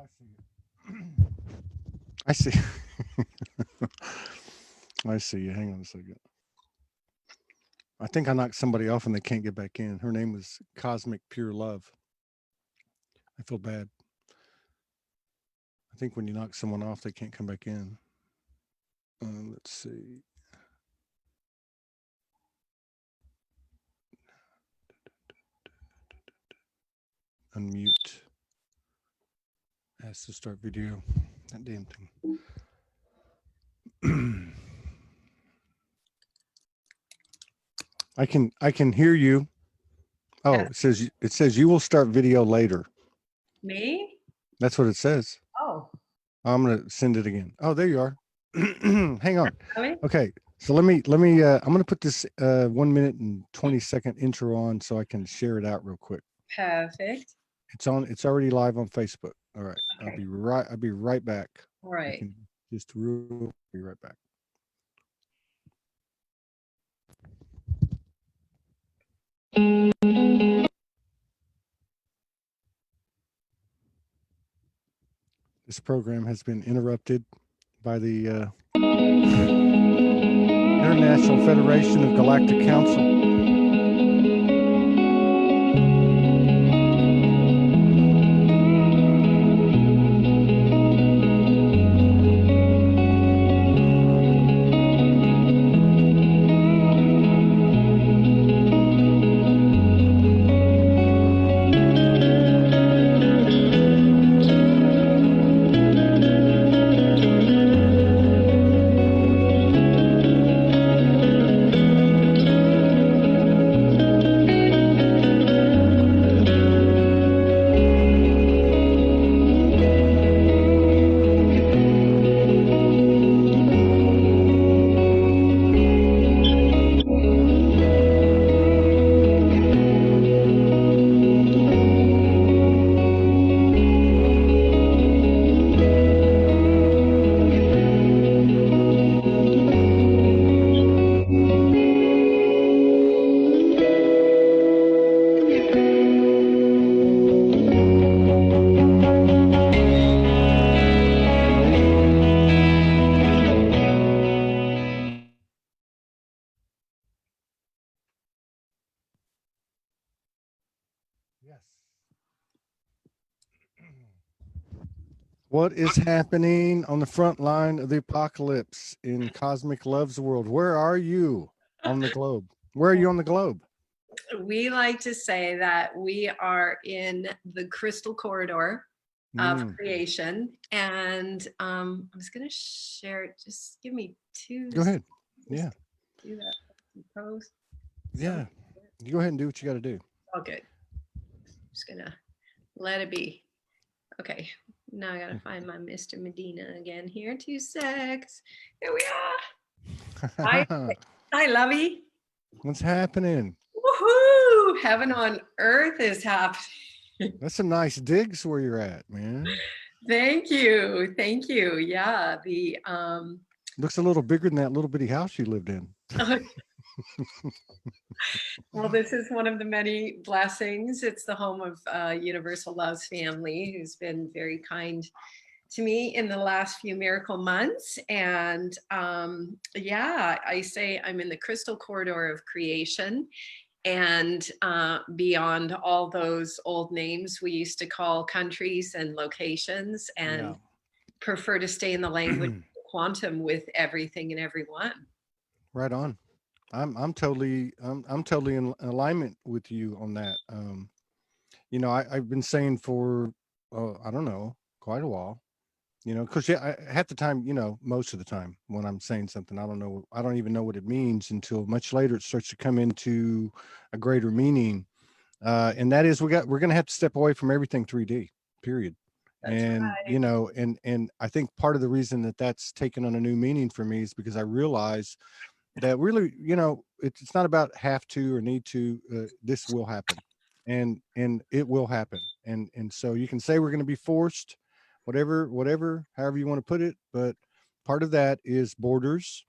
I see. I see. I see you. Hang on a second. I think I knocked somebody off and they can't get back in. Her name was Cosmic Pure Love. I feel bad. I think when you knock someone off, they can't come back in. Let's see. Unmute. Has to start video. That damn thing. I can hear you. Oh, Yeah. it says you will start video later. Me? That's what it says. Oh. I'm gonna send it again. Oh, there you are. Hang on. Really? Okay. So let me I'm gonna put this 1 minute and 20-second intro on so I can share it out real quick. Perfect. It's already live on Facebook. All right. Okay. I'll be right back. All right. You can just be right back. This program has been interrupted by the International Federation of Galactic Council. Yes. What is happening on the front line of the apocalypse in Cosmic Love's world? Where are you on the globe? Where are you on the globe? We like to say that we are in the crystal corridor of creation. And I was going to share it. Just give me two. Go ahead. Yeah. Do that. Post. Yeah. You go ahead and do what you got to do. Oh, good. I'm just going to let it be. Okay. Now I got to find my Mr. Medina again here. 2 secs. Here we are. Hi, lovey. What's happening? Woohoo! Heaven on earth is happening. That's some nice digs where you're at, man. Thank you. Thank you. Yeah. The looks a little bigger than that little bitty house you lived in. Well, this is one of the many blessings. It's the home of Universal Love's family, who's been very kind to me in the last few miracle months. And yeah, I say I'm in the crystal corridor of creation. And beyond all those old names we used to call countries and locations, and prefer to stay in the language of quantum with everything and everyone. Right on. I'm totally in alignment with you on that. You know, I've been saying for I don't know, quite a while. You know, because half the time, you know, most of the time when I'm saying something, I don't even know what it means until much later it starts to come into a greater meaning. And that is we're going to have to step away from everything 3D, period. That's and right. you know, and I think part of the reason that that's taken on a new meaning for me is because I realize that really, you know, it's not about have to or need to. This will happen, and it will happen. And so you can say we're going to be forced, whatever, however you want to put it. But part of that is borders,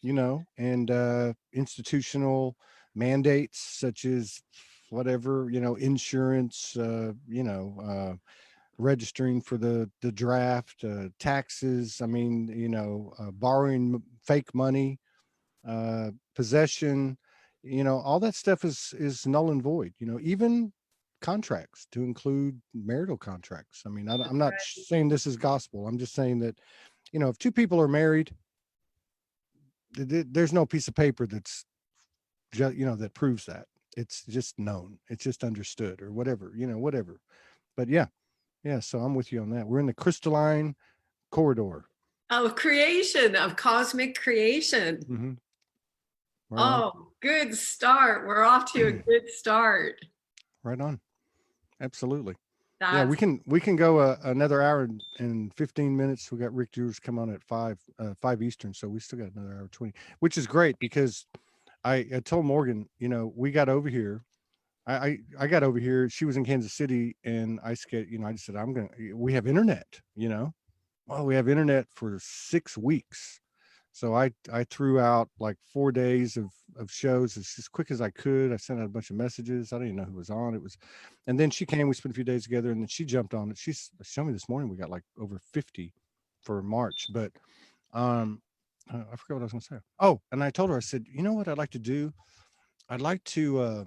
you know, and institutional mandates such as whatever, you know, insurance, you know, registering for the draft, taxes. I mean, borrowing fake money, possession, all that stuff is null and void. Even contracts, to include marital contracts. I mean, I'm not saying this is gospel. I'm just saying that, if two people are married, there's no piece of paper that's just, that proves that. It's just known. It's just understood, or whatever, whatever. But yeah. So I'm with you on that. We're in the crystalline corridor Of creation, of cosmic creation. Mm-hmm. Right on. Oh, good start. We're off to a good start. Right on. Absolutely. Yeah, That's we can go another hour and 15 minutes. We got Rick Jewers come on at 5 Eastern, so we still got another hour 20, which is great because I told Morgan, we got over here. I got over here. She was in Kansas City, and I said, I just said, we have internet. Well, we have internet for 6 weeks. So I threw out like 4 days of shows as quick as I could. I sent out a bunch of messages. I didn't even know who was on. And then she came. We spent a few days together, and then she jumped on it. She's showed me this morning we got like over 50 for March. But I forgot what I was going to say. Oh, and I told her, I said, you know what I'd like to do? I'd like to.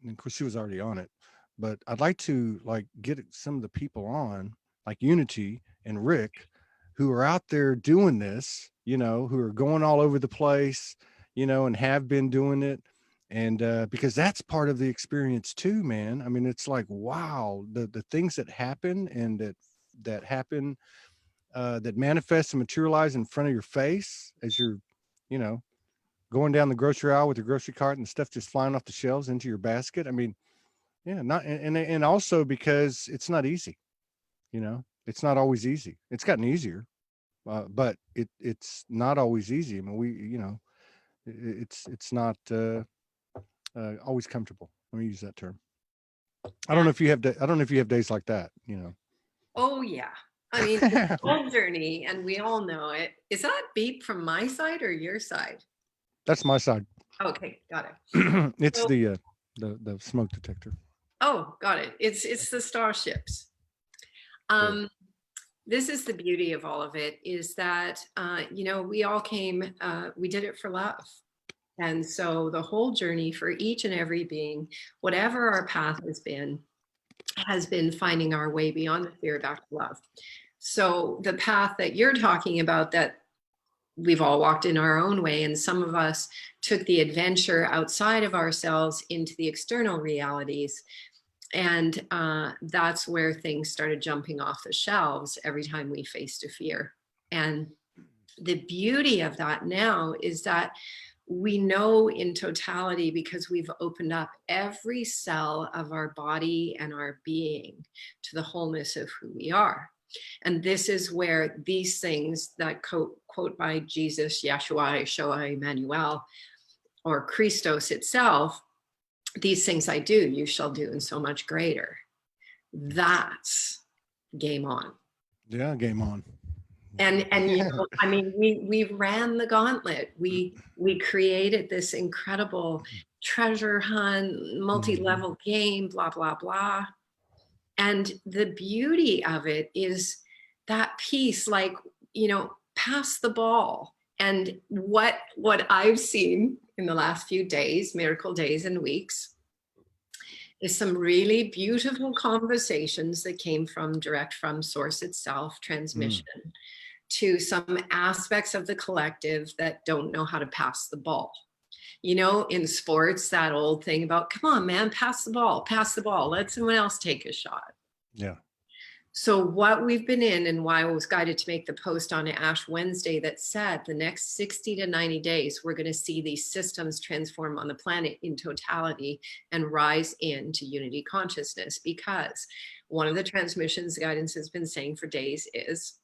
And of course, she was already on it, but I'd like to like get some of the people on, like Unity and Rick, who are out there doing this, who are going all over the place, and have been doing it. And because that's part of the experience too, man. I mean, it's like, wow, the things that happen and that happen, that manifest and materialize in front of your face as you're, you know, going down the grocery aisle with your grocery cart and stuff just flying off the shelves into your basket. I mean, yeah, not, and also because it's not easy, it's not always easy. It's gotten easier, but it's not always easy. I mean, it's not always comfortable. Let me use that term. I don't know if you have. I don't know if you have days like that. oh yeah. I mean, it's a whole journey, and we all know it. Is that beep from my side or your side? That's my side. Okay, got it. It's So, the smoke detector. oh, got it. It's the starships. This is the beauty of all of it, is that we all came, we did it for love. And so the whole journey for each and every being, whatever our path has been finding our way beyond the fear back to love. So the path that you're talking about, that we've all walked in our own way, and some of us took the adventure outside of ourselves into the external realities. And that's where things started jumping off the shelves every time we faced a fear. And the beauty of that now is that we know in totality, because we've opened up every cell of our body and our being to the wholeness of who we are. And this is where these things, that quote by Jesus, Yeshua, Yeshua, Emmanuel, or Christos itself, these things I do, you shall do, and so much greater. That's game on. Yeah, game on. And I mean, we ran the gauntlet. We created this incredible treasure hunt, multi-level game, blah, blah, blah. And the beauty of it is that piece, like, pass the ball. And what I've seen in the last few days, miracle days and weeks, is some really beautiful conversations that came direct from source itself, transmission, to some aspects of the collective that don't know how to pass the ball. In sports, that old thing about, come on, man, pass the ball, let someone else take a shot. Yeah. So what we've been in, and why I was guided to make the post on Ash Wednesday that said the next 60 to 90 days, we're going to see these systems transform on the planet in totality and rise into unity consciousness. Because one of the transmissions the guidance has been saying for days is,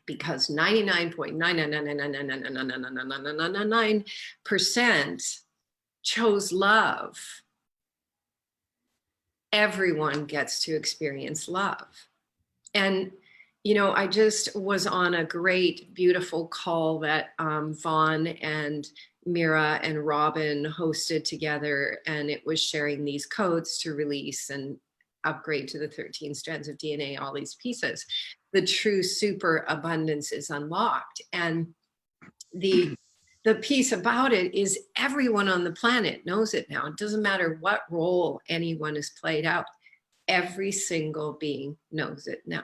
because 99.999999999% chose love, everyone gets to experience love. And, I just was on a great, beautiful call that Vaughn and Mira and Robin hosted together, and it was sharing these codes to release and upgrade to the 13 strands of DNA, all these pieces, the true super abundance is unlocked. And the piece about it is everyone on the planet knows it now. It doesn't matter what role anyone has played out. Every single being knows it now.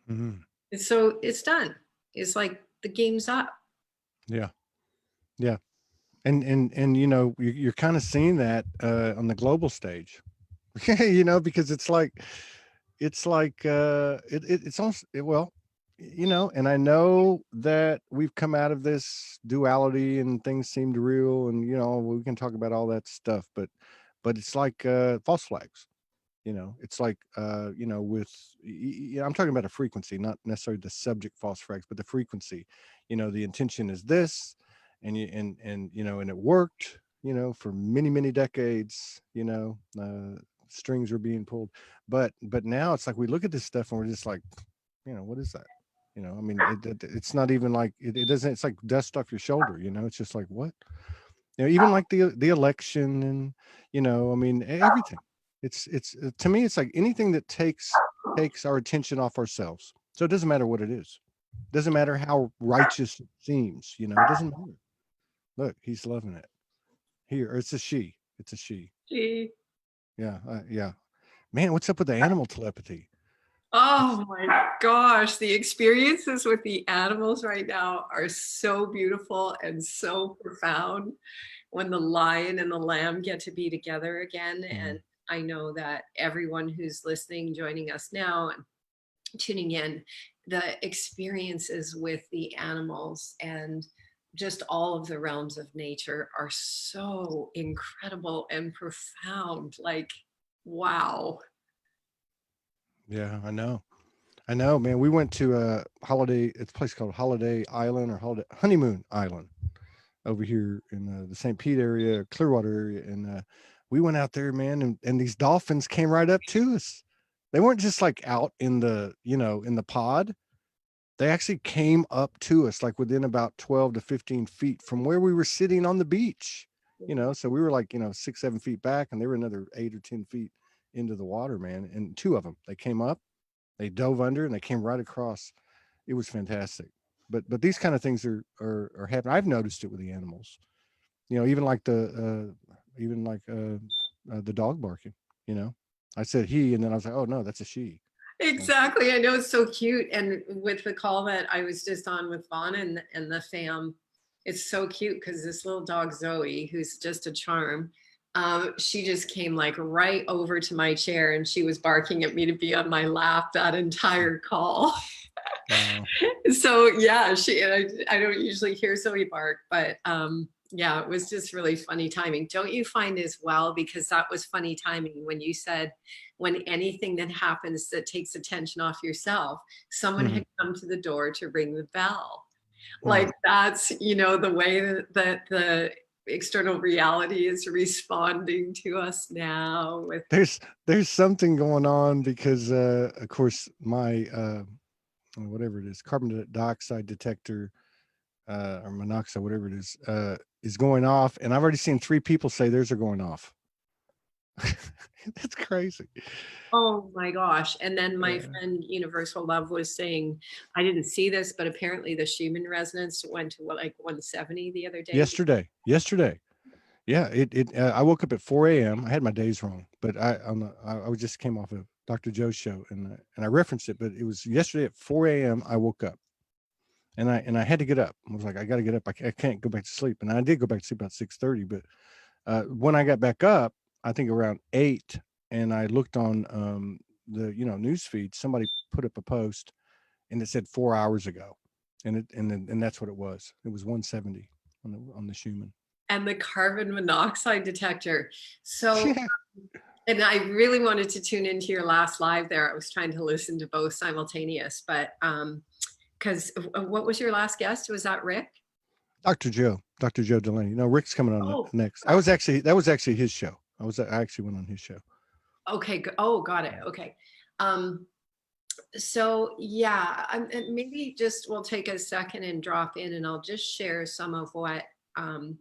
Mhm. And so it's done. It's like the game's up. Yeah. Yeah. And you know, you're kind of seeing that on the global stage. You know, because it's almost well, you know, and I know that we've come out of this duality and things seemed real, and you know, we can talk about all that stuff, but it's like false flags. You know, it's like you know, with I'm talking about a frequency, not necessarily the subject false flags, but the frequency. You know, the intention is this, and you know, and it worked, you know, for many decades. You know, strings were being pulled, but now it's like we look at this stuff and we're just like, you know, what is that? You know, I mean, it's not even like it doesn't. It's like dust off your shoulder. You know, it's just like what, you know, even like the election, and you know, I mean, everything. It's to me, it's like anything that takes our attention off ourselves. So it doesn't matter what it is. Doesn't matter how righteous it seems. You know, it doesn't matter. Look, he's loving it. Here, it's a she. It's a she. Gee. Yeah, yeah. Man, what's up with the animal telepathy? It's Oh my gosh, the experiences with the animals right now are so beautiful and so profound when the lion and the lamb get to be together again. And mhm, I know that everyone who's listening, joining us now, and tuning in, the experiences with the animals and just all of the realms of nature are so incredible and profound. Like, wow. yeah, I know. I know, man. We went to a holiday. It's a place called Holiday Island or Holiday Honeymoon Island over here in the St. Pete area, Clearwater area, and we went out there, man, and these dolphins came right up to us. They weren't just like out in the, you know, in the pod. They actually came up to us, like within about 12 to 15 feet from where we were sitting on the beach. You know, so we were like, you know, 6, 7 feet back, and they were another 8 or 10 feet into the water, man. And two of them, they came up, they dove under, and they came right across. It was fantastic. But these kind of things are happening. I've noticed it with the animals. You know, even like the dog barking. You know, I said he, and then I was like, oh no, that's a she. Like, Exactly. I know, it's so cute. And with the call that I was just on with Vaughn and the fam, it's so cute because this little dog, Zoe, who's just a charm, she just came like right over to my chair and she was barking at me to be on my lap that entire call. wow. So yeah, I don't usually hear Zoe bark, but yeah, it was just really funny timing. Don't you find as well, because that was funny timing when you said when anything that happens that takes attention off yourself, someone Hmm. had come to the door to ring the bell. Hmm. Like that's, you know, the way that the external reality is responding to us now with There's something going on because of course my whatever it is, carbon dioxide detector or monoxide, whatever it is going off, and I've already seen 3 people say theirs are going off. That's crazy. Oh my gosh. And then my Uh, friend Universal Love was saying, I didn't see this, but apparently the Schumann resonance went to what, like 170 the other day. yesterday. Yeah, I woke up at 4 a.m. I had my days wrong, but I just came off of Dr. Joe's show, and I referenced it, but it was yesterday at 4 a.m. I woke up, and I had to get up. I was like, I got to get up. I can't go back to sleep, and I did go back to sleep about 6:30. But when I got back up, I think around 8, and I looked on the news feed. Somebody put up a post, and it said 4 hours ago, and that's what it was. It was 170 on the Schumann. And the carbon monoxide detector. So, Yeah. and I really wanted to tune into your last live there. I was trying to listen to both simultaneous, but because what was your last guest? Was that Rick? Dr. Joe Delaney. No, Rick's coming on Oh, next. That was actually his show. I actually went on his show. okay. Oh, got it. Okay. Um, so yeah, and maybe just we'll take a second and drop in and I'll just share some of what um,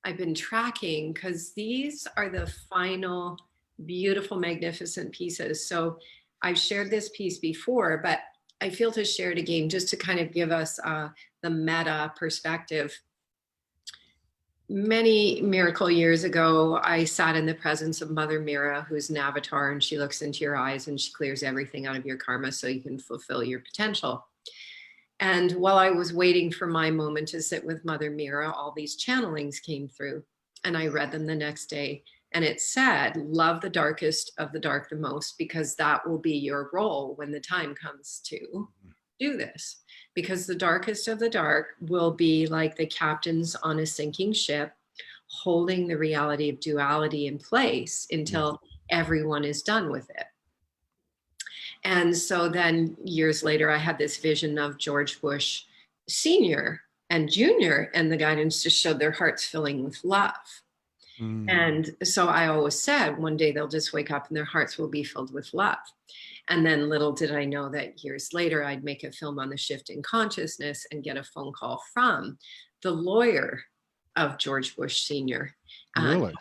I've been tracking, because these are the final beautiful, magnificent pieces. So I've shared this piece before, but I feel to share it again just to kind of give us the meta perspective. Many miracle years ago, I sat in the presence of Mother Mira, who's an avatar, and she looks into your eyes and she clears everything out of your karma so you can fulfill your potential. And while I was waiting for my moment to sit with Mother Mira, all these channelings came through, and I read them the next day. And it said, love the darkest of the dark the most, because that will be your role when the time comes to do this. Because the darkest of the dark will be like the captains on a sinking ship, holding the reality of duality in place Yeah. until everyone is done with it. And so then years later, I had this vision of George Bush Sr. and Jr., and the guidance just showed their hearts filling with love. Mm. And so I always said one day they'll just wake up and their hearts will be filled with love. And then little did I know that years later, I'd make a film on the shift in consciousness and get a phone call from the lawyer of George Bush Sr., uh, Really?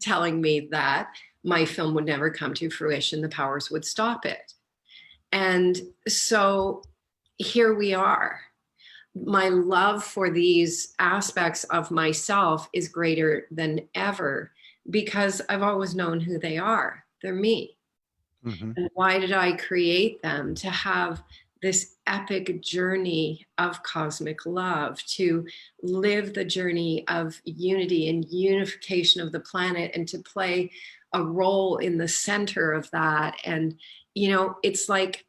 telling me that my film would never come to fruition. The powers would stop it. And so here we are. My love for these aspects of myself is greater than ever because I've always known who they are. They're me. Hmm. And why did I create them? To have this epic journey of cosmic love, to live the journey of unity and unification of the planet, and to play a role in the center of that. And, it's like,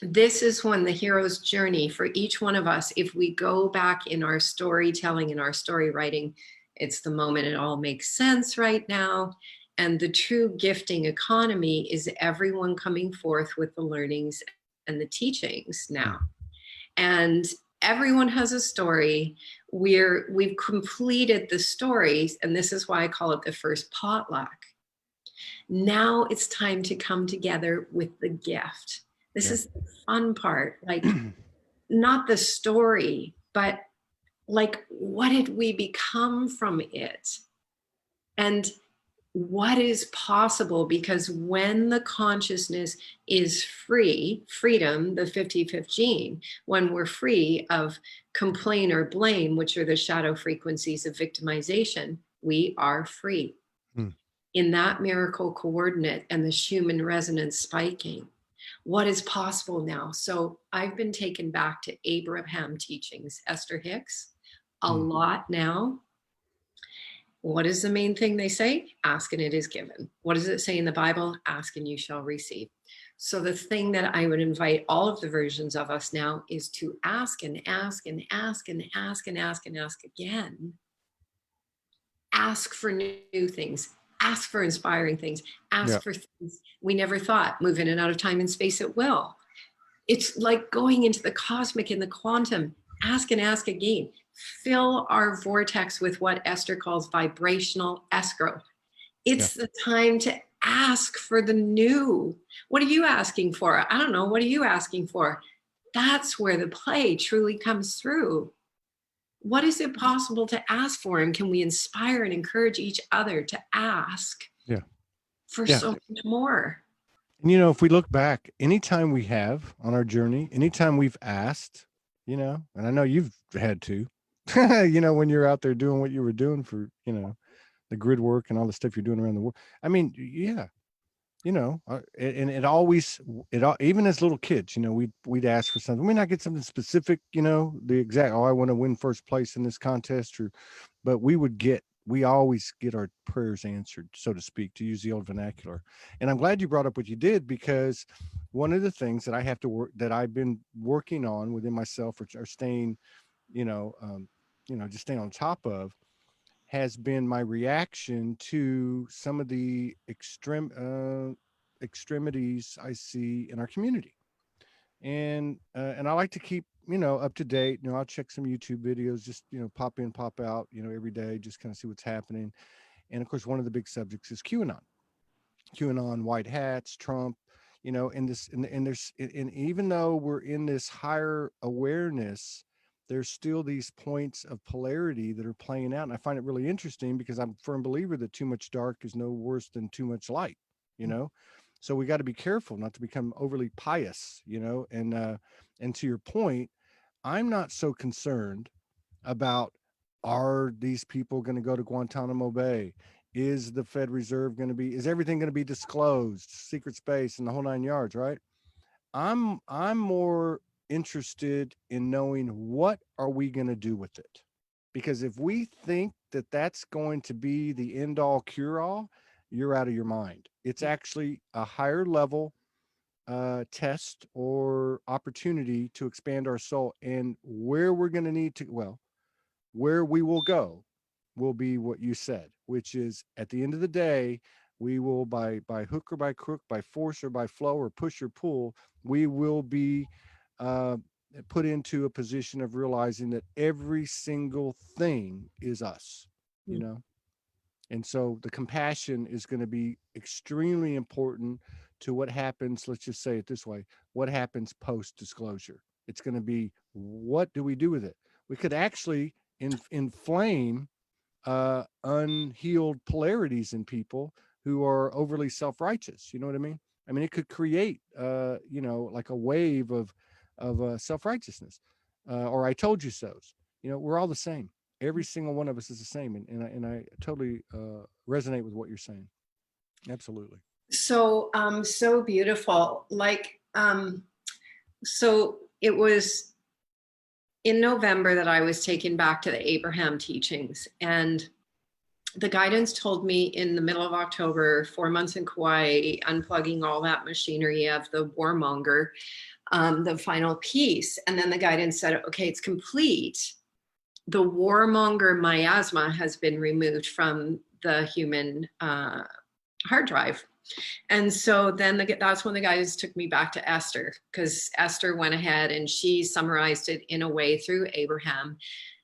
this is when the hero's journey for each one of us, if we go back in our storytelling and our story writing, it's the moment it all makes sense right now. And the true gifting economy is everyone coming forth with the learnings and the teachings now. And everyone has a story. We've completed the stories, and this is why I call it the first potluck. Now it's time to come together with the gift. This Yeah. is the fun part, like not the story, but like what did we become from it? And what is possible? Because when the consciousness is free, freedom, the 55th gene, when we're free of complaint or blame, which are the shadow frequencies of victimization, we are free Mm. in that miracle coordinate and the Schumann resonance spiking. What is possible now? So I've been taken back to Abraham teachings, Esther Hicks, a Mm. lot now. What is the main thing they say? Ask and it is given. What does it say in the Bible? Ask and you shall receive. So the thing that I would invite all of the versions of us now is to ask and ask and ask and ask and ask and ask again. Ask for new things, ask for inspiring things, Yeah. ask for things we never thought, move in and out of time and space at will. It's like going into the cosmic and the quantum, ask and ask again. Fill our vortex with what Esther calls vibrational escrow. Yeah. It's the time to ask for the new. What are you asking for? I don't know. What are you asking for? That's where the play truly comes through. What is it possible to ask for? And can we inspire and encourage each other to ask Yeah. for Yeah. so much more? And if we look back, anytime we have on our journey, anytime we've asked, and I know you've had to, when you're out there doing what you were doing for, the grid work and all the stuff you're doing around the world. I mean, yeah, and it always, even as little kids, we'd ask for something. We may not get something specific, the exact, oh, I want to win first place in this contest, but we always get our prayers answered, so to speak, to use the old vernacular. And I'm glad you brought up what you did, because one of the things that I have to work, that I've been working on within myself, or staying, just staying on top of, has been my reaction to some of the extremities I see in our community. And I like to keep, up to date. I'll check some YouTube videos, just, pop in, pop out, every day, just kind of see what's happening. And of course, one of the big subjects is QAnon, white hats, Trump, in this, and there's, and even though we're in this higher awareness, there's still these points of polarity that are playing out. And I find it really interesting, because I'm a firm believer that too much dark is no worse than too much light. you know? So we got to be careful not to become overly pious, and to your point, I'm not so concerned about, are these people going to go to Guantanamo Bay? Is the Fed Reserve going to be, is everything going to be disclosed, secret space and the whole 9 yards, right? I'm more interested in knowing, what are we going to do with it? Because if we think that that's going to be the end all cure all, you're out of your mind. It's actually a higher level test or opportunity to expand our soul, and where we're going to need to, well, where we will go will be what you said, which is, at the end of the day, we will, by hook or by crook, by force or by flow, or push or pull, we will be uh, put into a position of realizing that every single thing is us, you know. And so the compassion is going to be extremely important to what happens. Let's just say it this way: what happens post disclosure? It's going to be, what do we do with it? We could actually inflame unhealed polarities in people who are overly self-righteous. You know what I mean? I mean, it could create, like a wave of self-righteousness, or I told you so's. We're all the same. Every single one of us is the same, and I totally resonate with what you're saying. Absolutely. So beautiful. So it was in November that I was taken back to the Abraham teachings, and the guidance told me in the middle of October, 4 months in Kauai, unplugging all that machinery of the warmonger, the final piece. And then the guidance said, okay, it's complete. The warmonger miasma has been removed from the human hard drive. And so then that's when the guys took me back to Esther, because Esther went ahead and she summarized it in a way through Abraham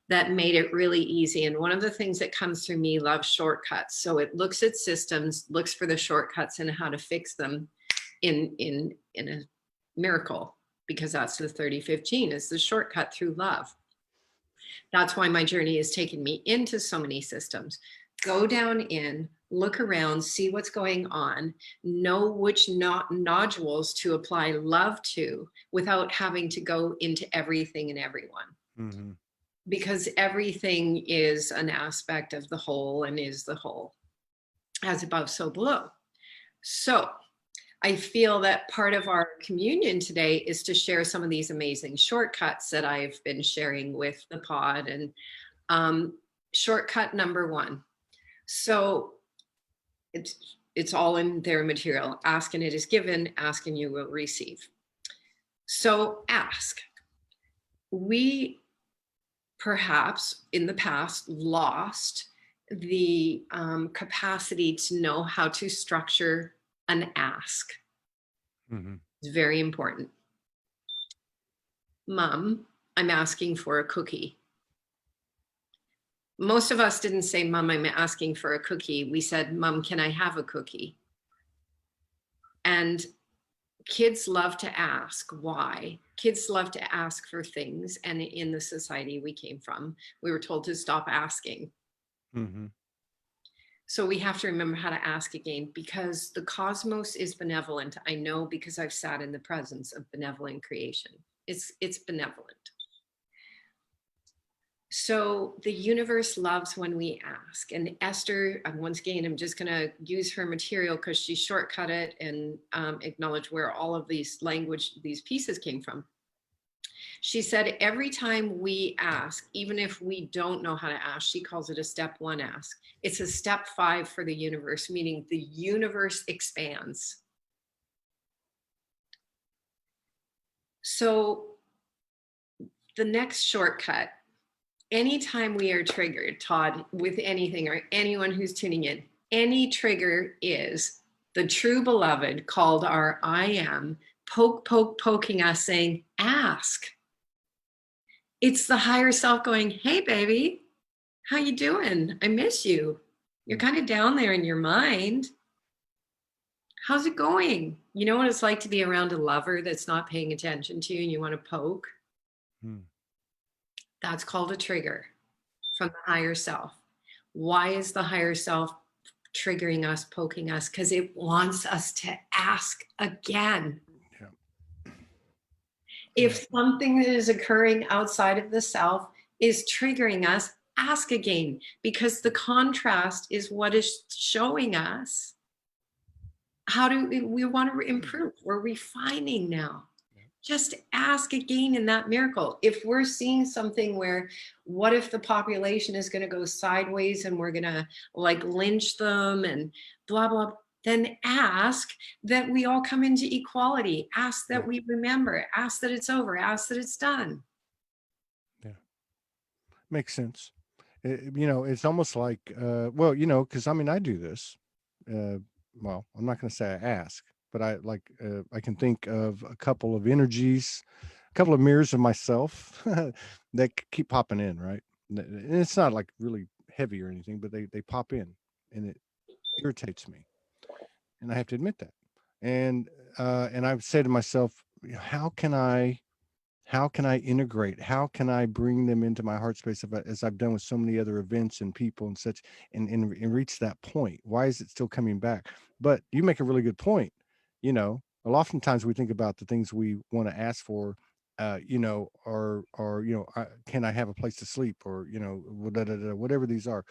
that made it really easy. And one of the things that comes through me loves shortcuts. So it looks at systems, looks for the shortcuts and how to fix them in a miracle, because that's the 3015 is the shortcut through love. That's why my journey has taken me into so many systems. Go down in, look around, see what's going on, know which nodules to apply love to without having to go into everything and everyone. Mm-hmm. Because everything is an aspect of the whole and is the whole. As above, so below. So I feel that part of our communion today is to share some of these amazing shortcuts that I've been sharing with the pod. And shortcut number 1. So it's all in their material. Ask and it is given, ask and you will receive. So ask. We perhaps in the past lost the capacity to know how to structure an ask. Mm-hmm. It's very important. Mom, I'm asking for a cookie. Most of us didn't say, Mom, I'm asking for a cookie. We said, Mom, can I have a cookie? And kids love to ask why. Kids love to ask for things. And in the society we came from, we were told to stop asking. Mm-hmm. So we have to remember how to ask again, because the cosmos is benevolent. I know, because I've sat in the presence of benevolent creation. It's benevolent. So the universe loves when we ask. And Esther, once again, I'm just going to use her material because she shortcut it and acknowledge where all of these pieces came from. She said, every time we ask, even if we don't know how to ask, she calls it a step 1 ask. It's a step 5 for the universe, meaning the universe expands. So the next shortcut, anytime we are triggered, Todd, with anything, or anyone who's tuning in, any trigger is the true beloved called our I am, poking us saying, ask. It's the higher self going, hey, baby, how you doing? I miss you. You're kind of down there in your mind. How's it going? You know what it's like to be around a lover that's not paying attention to you and you want to poke? That's called a trigger from the higher self. Why is the higher self triggering us, poking us, because it wants us to ask again. Yeah. If something that is occurring outside of the self is triggering us, ask again, because the contrast is what is showing us how do we want to improve. We're refining now. Just ask again in that miracle. If we're seeing something where, what if the population is going to go sideways and we're going to like lynch them and blah, blah, then ask that we all come into equality. Ask that we remember. Ask that it's over. Ask that it's done. Yeah. Makes sense. You know, it's almost like, well, you know, because I mean, I do this. Well, I'm not going to say I ask, but I can think of a couple of energies, a couple of mirrors of myself that keep popping in, right? And it's not like really heavy or anything, but they pop in, and it irritates me, and I have to admit that. And I've said to myself, you know, how can I integrate? How can I bring them into my heart space as I've done with so many other events and people and such, and reach that point? Why is it still coming back? But you make a really good point. You know, oftentimes we think about the things we want to ask for, you know, or you know, can I have a place to sleep, or you know, whatever these are.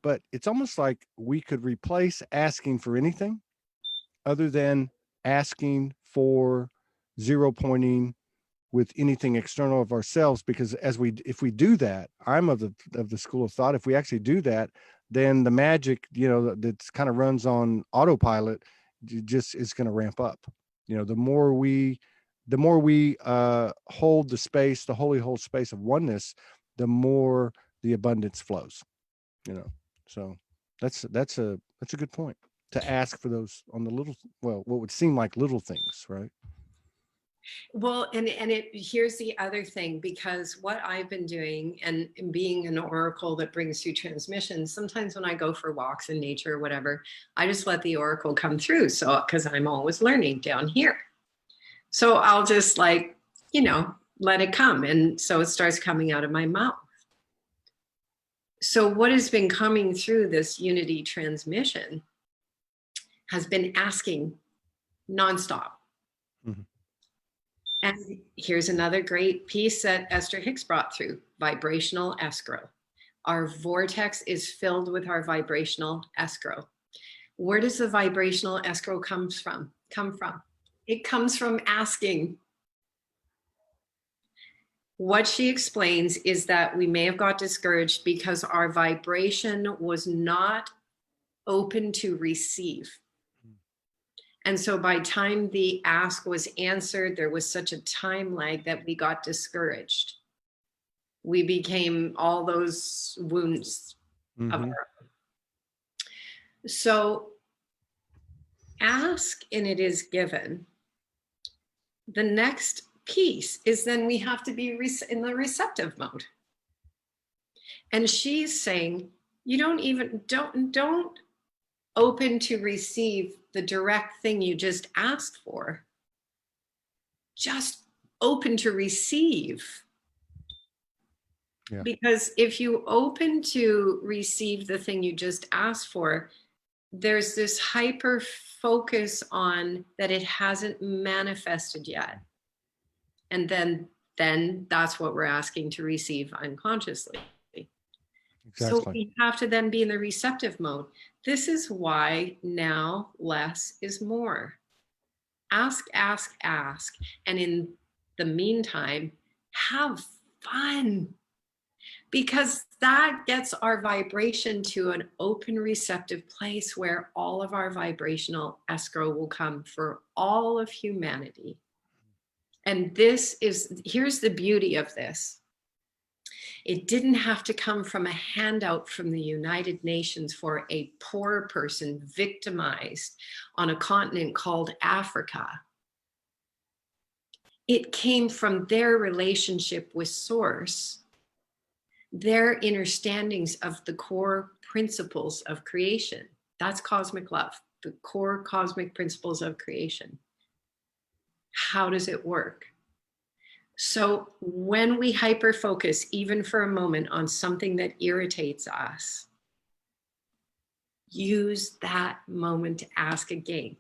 But it's almost like we could replace asking for anything other than asking for zero pointing with anything external of ourselves, because if we do that, I'm of the school of thought, if we actually do that, then the magic, you know, that's kind of runs on autopilot just is going to ramp up. You know, the more we hold the space, the holy hold space of oneness, the more the abundance flows, you know. So that's a good point, to ask for those on the little, well, what would seem like little things, right? Well, and here's the other thing, because what I've been doing, and being an oracle that brings through transmissions, sometimes when I go for walks in nature or whatever, I just let the oracle come through. So, because I'm always learning down here. So I'll just like, you know, let it come. And so it starts coming out of my mouth. So what has been coming through this unity transmission has been asking nonstop. Mhm. And here's another great piece that Esther Hicks brought through: vibrational escrow. Our vortex is filled with our vibrational escrow. Where does the vibrational escrow come from? It comes from asking. What she explains is that we may have got discouraged because our vibration was not open to receive. And so by time the ask was answered, there was such a time lag that we got discouraged. We became all those wounds of Mhm. our own. So ask and it is given. The next piece is then we have to be in the receptive mode. And she's saying, you don't open to receive the direct thing you just asked for. Just open to receive. Yeah. Because if you open to receive the thing you just asked for, there's this hyper focus on that it hasn't manifested yet. And then that's what we're asking to receive unconsciously. So Exactly. we have to then be in the receptive mode. This is why now less is more. Ask, ask, ask. And in the meantime, have fun, because that gets our vibration to an open, receptive place where all of our vibrational escrow will come for all of humanity. And here's the beauty of this. It didn't have to come from a handout from the United Nations for a poor person victimized on a continent called Africa. It came from their relationship with Source, their understandings of the core principles of creation. That's cosmic love, the core cosmic principles of creation. How does it work? So when we hyper focus, even for a moment, on something that irritates us, use that moment to ask again.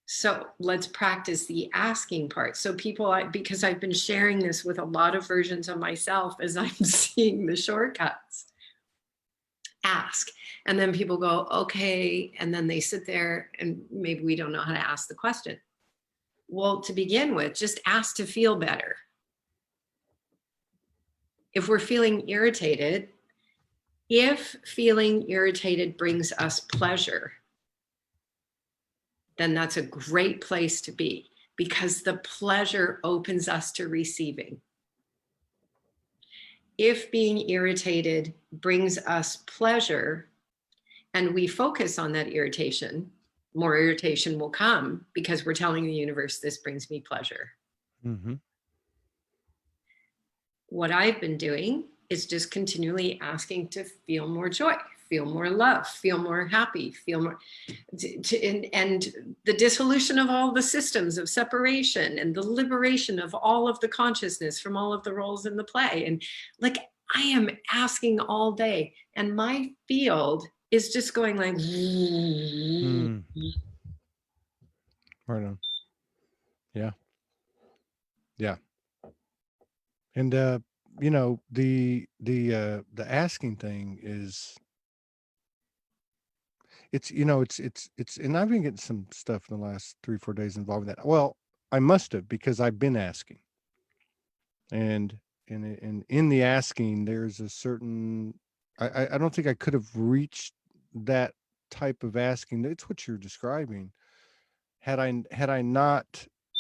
So let's practice the asking part. So people, because I've been sharing this with a lot of versions of myself as I'm seeing the shortcuts, ask. And then people go, okay. And then they sit there and maybe we don't know how to ask the question. Well, to begin with, just ask to feel better. If we're feeling irritated, if feeling irritated brings us pleasure, then that's a great place to be, because the pleasure opens us to receiving. If being irritated brings us pleasure and we focus on that irritation, more irritation will come because we're telling the universe, this brings me pleasure. Mm-hmm. What I've been doing is just continually asking to feel more joy, feel more love, feel more happy, feel more, and the dissolution of all the systems of separation and the liberation of all of the consciousness from all of the roles in the play. And like, I am asking all day, and my field is just going like, Mm. Right on. Yeah. Yeah. And you know, the asking thing is, it's, you know, it's and I've been getting some stuff in the last 3 or 4 days involving that. Well, I must have, because I've been asking. And in the asking, there's a certain, I don't think I could have reached that type of asking. It's what you're describing, had I not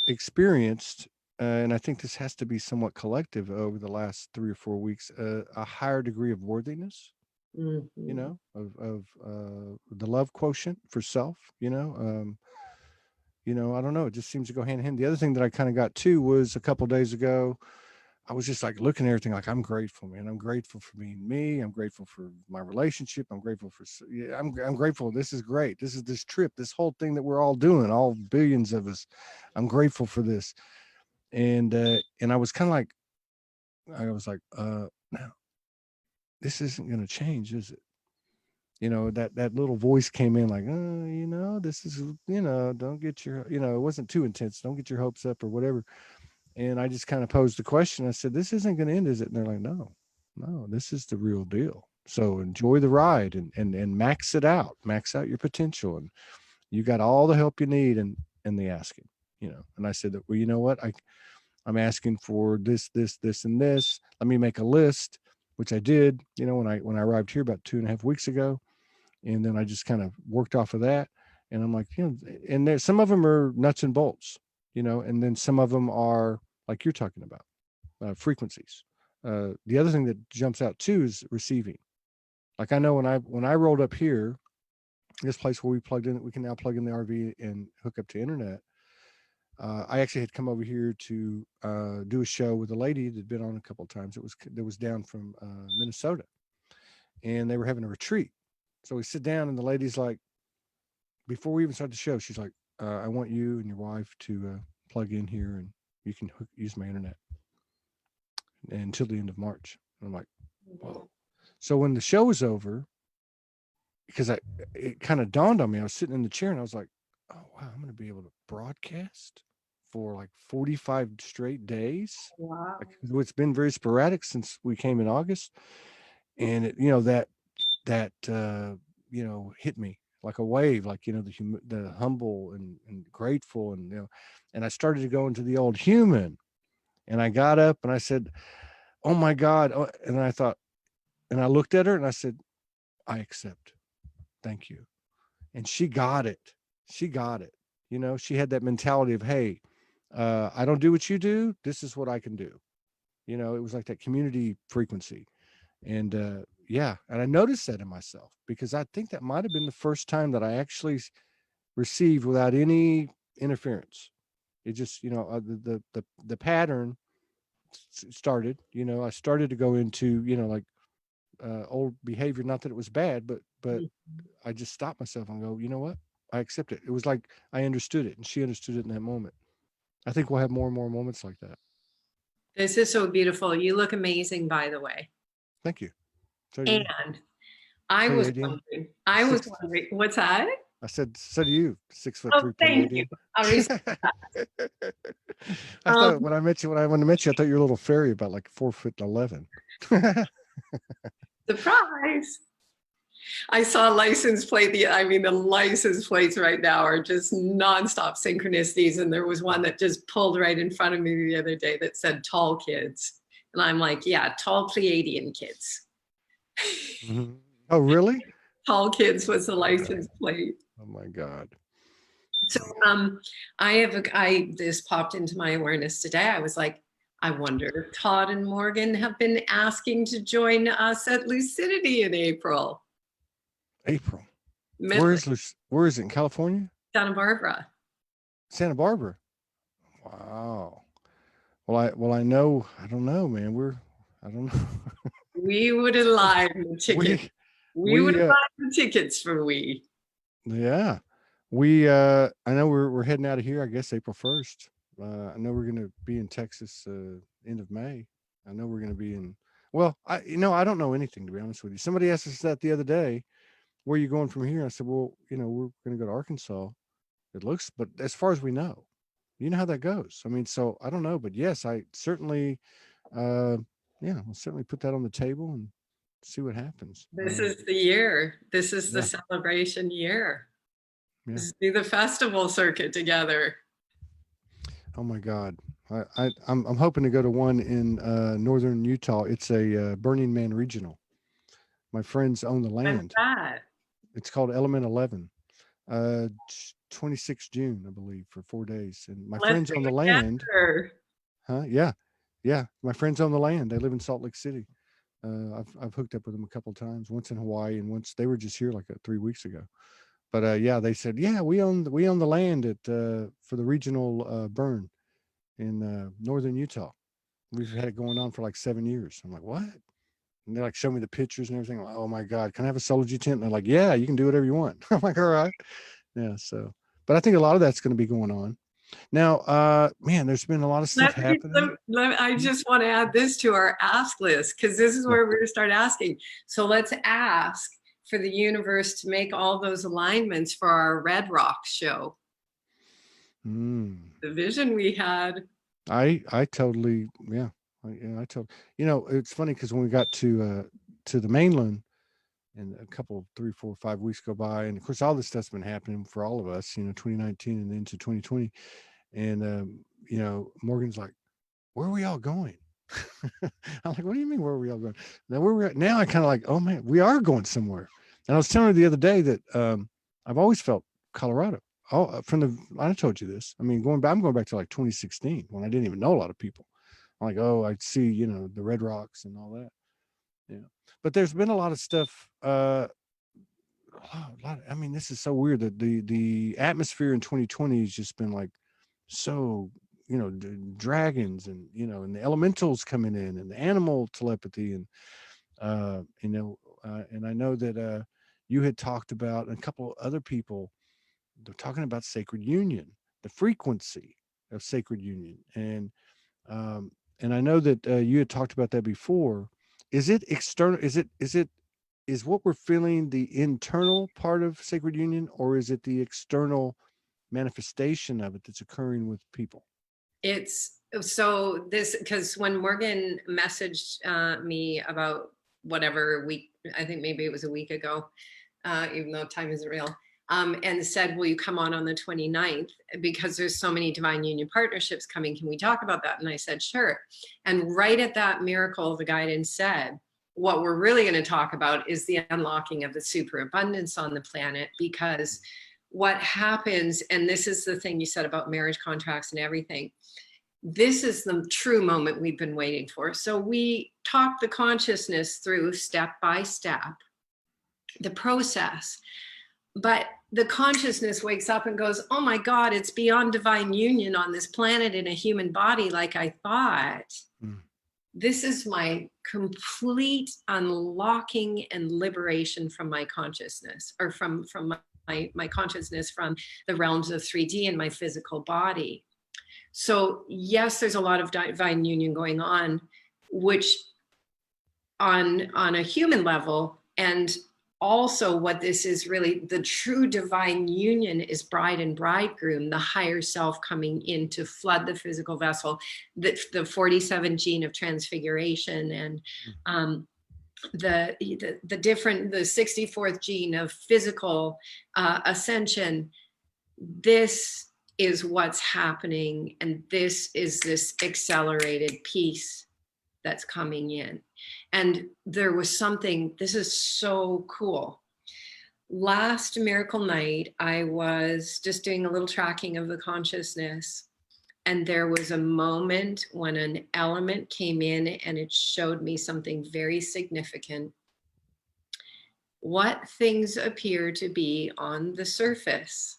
experienced, and I think this has to be somewhat collective over the last 3 or 4 weeks, a higher degree of worthiness, you mhm. know, of the love quotient for self, you know, I don't know, it just seems to go hand in hand. The other thing that I kind of got to was a couple days ago, I was just like looking at everything like, I'm grateful, man. I'm grateful for being me. I'm grateful for my relationship. I'm grateful for, yeah, I'm grateful. This is great. This is this trip, this whole thing that we're all doing, all billions of us. I'm grateful for this. And I was kind of like, I was like, now this isn't going to change, is it? You know, that little voice came in like, you know, this is, you know, don't get your, you know, it wasn't too intense. Don't get your hopes up or whatever. And I just kind of posed the question. I said, this isn't going to end, is it? And they're like, no, no, this is the real deal. So enjoy the ride, and max out your potential. And you got all the help you need in the asking, you know. And I said that, well, you know what? I'm asking for this, this, this, and this. Let me make a list, which I did, you know, when I arrived here about 2.5 weeks ago. And then I just kind of worked off of that. And I'm like, you know, and there, some of them are nuts and bolts, you know, and then some of them are like you're talking about, frequencies. The other thing that jumps out too is receiving. Like I know when I rolled up here, this place where we can now plug in the RV and hook up to internet. I actually had come over here to do a show with a lady that'd been on a couple of times. That was down from Minnesota, and they were having a retreat. So we sit down, and the lady's like, before we even start the show, she's like, I want you and your wife to plug in here, and you can use my internet until the end of March. And I'm like, whoa. So when the show was over, because it kind of dawned on me, I was sitting in the chair and I was like, oh wow, I'm going to be able to broadcast for like 45 straight days. Wow. Like, it's been very sporadic since we came in August, and it, you know, that you know, hit me like a wave, like, you know, the humble and grateful, and you know, and I started to go into the old human, and I got up and I said, oh my God. Oh, and I thought, and I looked at her and I said, I accept, thank you. And she got it. She got it. You know, she had that mentality of, hey, I don't do what you do, this is what I can do. You know, it was like that community frequency. And yeah, and I noticed that in myself, because I think that might have been the first time that I actually received without any interference. It just, you know, the pattern started. You know, I started to go into, you know, like old behavior. Not that it was bad, but I just stopped myself and go, you know what? I accept it. It was like I understood it, and she understood it in that moment. I think we'll have more and more moments like that. This is so beautiful. You look amazing, by the way. Thank you. So do you. And I was Pleiadian. wondering. Six. What's that? I said, so do you. 6'3" Oh, thank you. Pleiadian. I was, I um, thought when I met you, when I met you, I thought you were a little fairy about like 4'11". surprise. I saw license plate. The license plates right now are just nonstop synchronicities. And there was one that just pulled right in front of me the other day that said tall kids. And I'm like, yeah, tall Pleiadian kids. Mhm. Oh, really? Tall kids was the Wow. license plate. Oh my God. So this popped into my awareness today. I was like, I wonder if Todd and Morgan have been asking to join us at Lucidity in April. April. Midland, Where is it in California? Santa Barbara. Santa Barbara. Wow. Well I know, I don't know, man. I don't know. We would align the ticket. we We would we align the tickets for we. yeah. I know we're heading out of here, I guess April 1st. I know we're gonna be in Texas end of May. I know we're gonna be in well, I don't know anything, to be honest with you. Somebody asked us that the other day, where are you going from here? I said, well, we're gonna go to Arkansas. It looks, but as far as we know, you know how that goes. I mean, so I don't know, but yes, I certainly, uh, yeah, I'll certainly put that on the table and see what happens. This is the year. This is the Yeah, celebration year. yeah. Let's do the festival circuit together. Oh my God, I'm hoping to go to one in northern Utah. It's a Burning Man regional. My friends own the When's land. that? It's called Element 11. 26th June, I believe, for 4 days. And my Let's friends do own the it land. together. Huh? Yeah, yeah. My friends own the land. They live in Salt Lake City. I've hooked up with them a couple of times. Once in Hawaii, and once they were just here like 3 weeks ago. But yeah, they said, yeah, we own the land at for the regional burn in northern Utah. We've had it going on for like 7 years. I'm like, what? And they like show me the pictures and everything. I'm like, oh my God, can I have a Soulogy tent? And they're like, yeah, you can do whatever you want. I'm like, all right. Yeah. So, but I think a lot of that's going to be going on now. Man, there's been a lot of stuff happening. I just want to add this to our ask list, because this is Yeah. where we're going to start asking. So let's ask for the universe to make all those alignments for our Red Rock show. Mm. The vision we had. I totally, yeah. I totally, it's funny because when we got to the mainland, and a couple, 3, 4, 5 weeks go by, and of course all this stuff's been happening for all of us, 2019 and into 2020. And Morgan's like, where are we all going? I'm like, what do you mean, where are we all going? Now where we're at now, I kind of like, oh man, we are going somewhere. And I was telling her the other day that I've always felt Colorado. Oh, I told you this. I mean, I'm going back to like 2016 when I didn't even know a lot of people. I'm like, oh, I see, the Red Rocks and all that. Yeah. But there's been a lot of stuff. I mean, this is so weird that the atmosphere in 2020 has just been like so, dragons and and the elementals coming in and the animal telepathy and and I know that you had talked about, and a couple of other people, they're talking about sacred union, the frequency of sacred union, um and I know that you had talked about that before. Is it external? Is what we're feeling the internal part of sacred union, or is it the external manifestation of it that's occurring with people? It's so this, because when Morgan messaged me about whatever week, I think maybe it was a week ago, even though time isn't real, and said, will you come on the 29th? Because there's so many divine union partnerships coming. Can we talk about that? And I said, sure. And right at that miracle, the guidance said, what we're really going to talk about is the unlocking of the superabundance on the planet, because what happens, and this is the thing you said about marriage contracts and everything, this is the true moment we've been waiting for. So we talk the consciousness through step by step, the process, but the consciousness wakes up and goes, oh my God, it's beyond divine union on this planet in a human body like I thought. Mm. This is my complete unlocking and liberation from my consciousness, or from my consciousness from the realms of 3D and my physical body. So yes, there's a lot of divine union going on, which on a human level, and also what this is really, the true divine union is bride and bridegroom, the higher self coming in to flood the physical vessel, the 47 gene of transfiguration, and the different, the 64th gene of physical ascension. This is what's happening, and this is this accelerated piece that's coming in. And there was something, this is so cool. Last miracle night, I was just doing a little tracking of the consciousness, and there was a moment when an element came in and it showed me something very significant. What things appear to be on the surface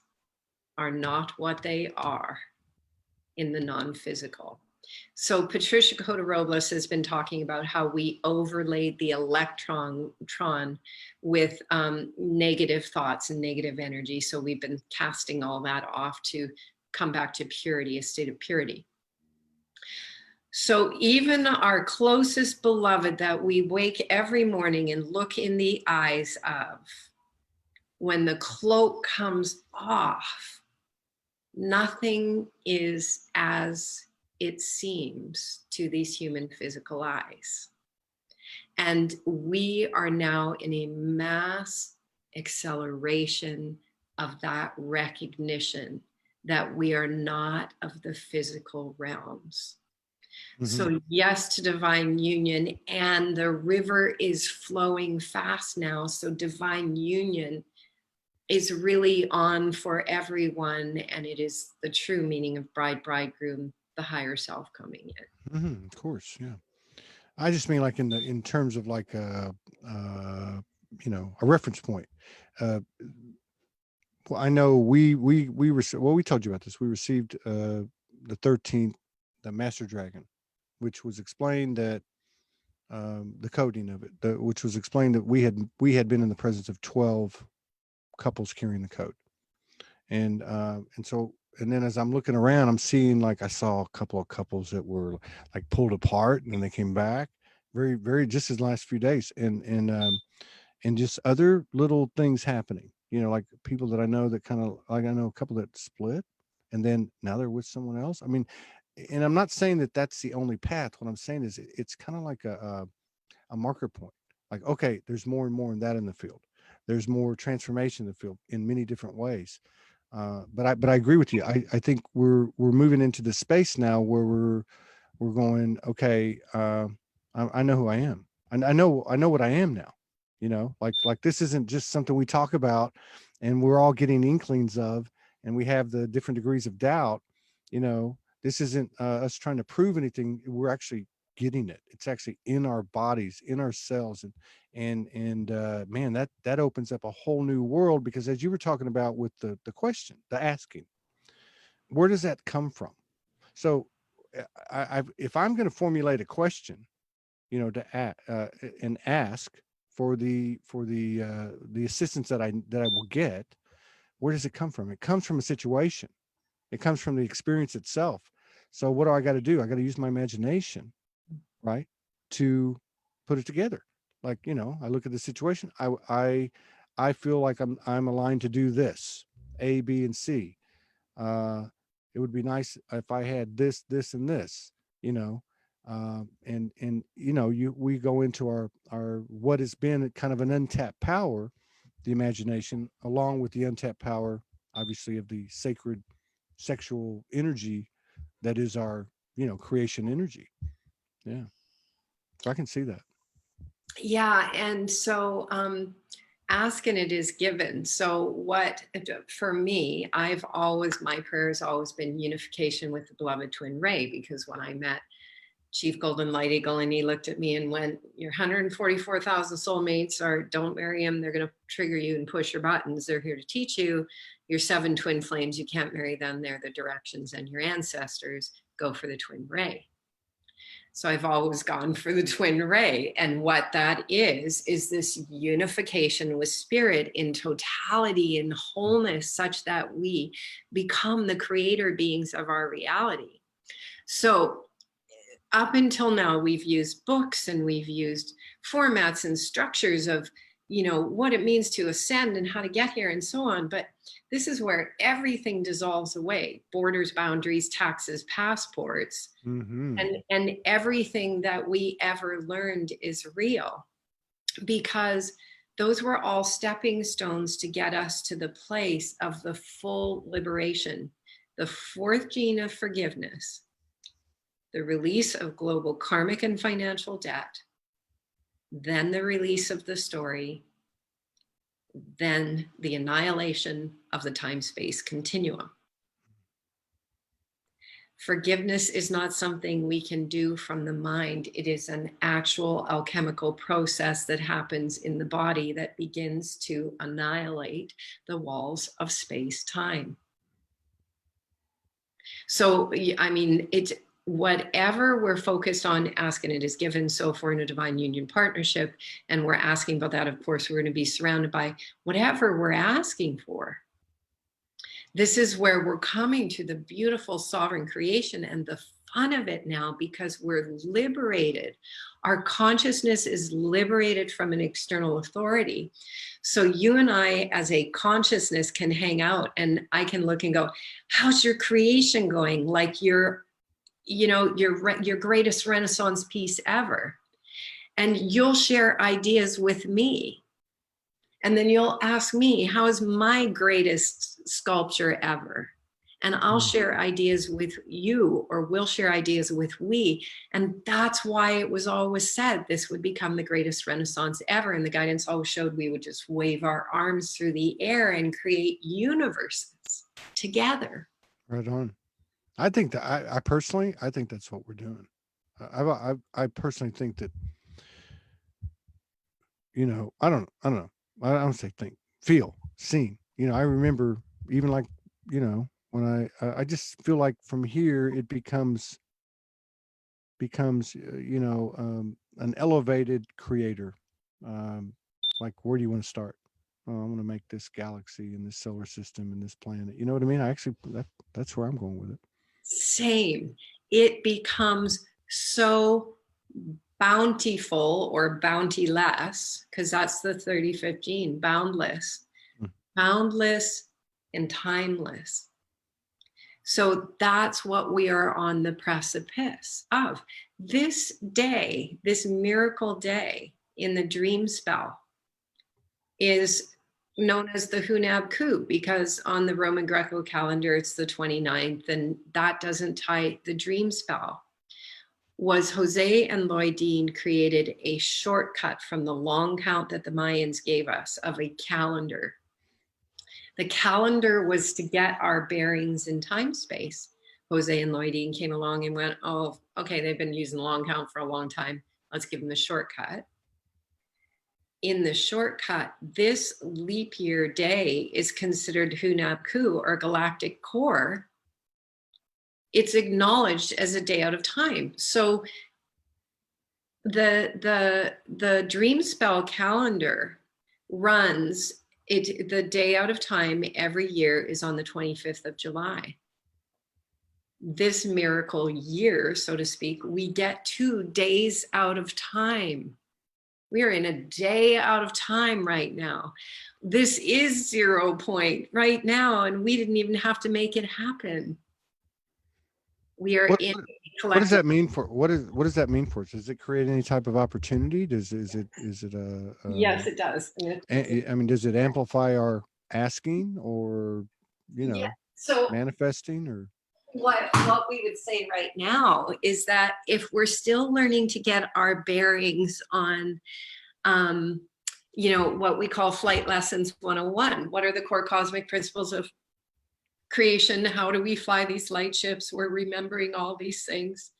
are not what they are in the non-physical. So Patricia Cota Robles has been talking about how we overlaid the electron with negative thoughts and negative energy. So we've been casting all that off to come back to purity, a state of purity. So even our closest beloved that we wake every morning and look in the eyes of, when the cloak comes off, nothing is as it seems to these human physical eyes. And we are now in a mass acceleration of that recognition that we are not of the physical realms. So yes to divine union, and the river is flowing fast now. So divine union is really on for everyone, and it is the true meaning of bride, bridegroom, the higher self coming in. Of course, yeah. I just mean like in terms of like you know, a reference point. Uh, well, I know we told you about this. We received the 13th, the Master Dragon, which was explained that the coding of it, which was explained that we had been in the presence of 12 couples carrying the code, and so, and then as I'm looking around, I'm seeing, like, I saw a couple of couples that were like pulled apart, and then they came back very just as last few days, and just other little things happening, you know, like people that I know that kind of, like, I know a couple that split and then now they're with someone else. I mean, and I'm not saying that that's the only path. What I'm saying is it's kind of like a marker point. Like, okay, there's more and more in that in the field. There's more transformation in the field in many different ways. But I agree with you. I think we're moving into the space now where we're going, okay, I know who I am. I know what I am now. You know, like this isn't just something we talk about and we're all getting inklings of, and we have the different degrees of doubt. You know, this isn't us trying to prove anything. We're actually getting it. It's actually in our bodies, in our cells, and man, that opens up a whole new world, because as you were talking about with the question, the asking, where does that come from? So if I'm going to formulate a question, you know, and ask for the assistance that I will get, where does it come from? It comes from a situation. It comes from the experience itself. So what do I got to do? I got to use my imagination, right, to put it together. Like, you know, I look at the situation. I feel like I'm aligned to do this, A, B, and C. uh it would be nice if I had this and this, you know. And you know, we go into our what has been kind of an untapped power, the imagination, along with the untapped power, obviously, of the sacred sexual energy that is our, you know, creation energy. Yeah, so I can see that. Yeah, and so ask and it is given. So what, for me, I've always, my prayer has always been unification with the beloved twin ray, because when I met Chief Golden Light Eagle and he looked at me and went, your 144,000 soulmates are, don't marry them. They're going to trigger you and push your buttons. They're here to teach you. Your 7 twin flames, you can't marry them. They're the directions, and your ancestors, go for the twin ray. So I've always gone for the twin ray. And what that is this unification with spirit in totality and wholeness, such that we become the creator beings of our reality. So up until now, we've used books and we've used formats and structures of what it means to ascend and how to get here and so on. But this is where everything dissolves away: borders, boundaries, taxes, passports, Mm-hmm. and everything that we ever learned is real, because those were all stepping stones to get us to the place of the full liberation. The fourth gene of forgiveness, the release of global karmic and financial debt, then the release of the story, then the annihilation of the time-space continuum. Forgiveness is not something we can do from the mind. It is an actual alchemical process that happens in the body that begins to annihilate the walls of space-time. So, I mean, it's whatever we're focused on, ask and it is given. So if we're in a divine union partnership and we're asking about that, of course, we're going to be surrounded by whatever we're asking for. This is where we're coming to the beautiful sovereign creation and the fun of it now, because we're liberated. Our consciousness is liberated from an external authority. So you and I as a consciousness can hang out, and I can look and go, how's your creation going? Like your greatest Renaissance piece ever. And you'll share ideas with me. And then you'll ask me, how is my greatest sculpture ever? And I'll share ideas with you, or we'll share ideas with we. And that's why it was always said this would become the greatest Renaissance ever. And the guidance always showed we would just wave our arms through the air and create universes together. Right on. I think that I personally, I think that's what we're doing. I personally think that, I don't know. I don't say think, feel, seen. I remember even like, when I just feel like from here it becomes an elevated creator. Like, where do you want to start? Oh, I'm going to make this galaxy and this solar system and this planet. You know what I mean? I actually that's where I'm going with it. Same. It becomes so bountiful or bountiless, because that's the 35th gene, boundless, boundless and timeless. So that's what we are on the precipice of. This day, this miracle day in the dream spell, is known as the Hunab coup, because on the Roman Greco calendar, it's the 29th, and that doesn't tie the dream spell. Was Jose and Lloydine created a shortcut from the long count that the Mayans gave us of a calendar. The calendar was to get our bearings in time space. Jose and Lloydine came along and went, oh, okay, they've been using the long count for a long time. Let's give them the shortcut. In the shortcut, this leap year day is considered Hunab coup, or galactic core. It's acknowledged as a day out of time. So the dream spell calendar runs it. The day out of time every year is on the 25th of July. This miracle year, so to speak, we get 2 days out of time. We are in a day out of time right now. This is 0 point right now, and we didn't even have to make it happen. We are in collective. What does that mean for what does that mean for us? Does it create any type of opportunity? Is it a yes, it does. I mean, does it amplify our asking, or So manifesting, or what we would say right now is that if we're still learning to get our bearings on what we call flight lessons 101, what are the core cosmic principles of creation? How do we fly these light ships? We're remembering all these things.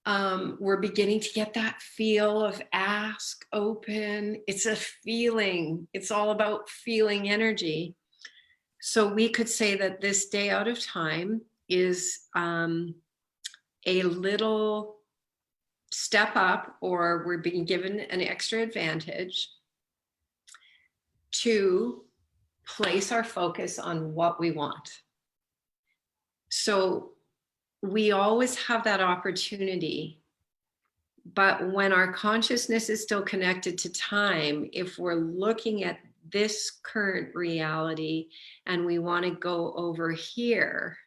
We're beginning to get that feel of ask, open. It's a feeling. It's all about feeling energy. So we could say that this day out of time is a little step up, or we're being given an extra advantage to place our focus on what we want. So we always have that opportunity But when our consciousness is still connected to time, if we're looking at this current reality and we want to go over here,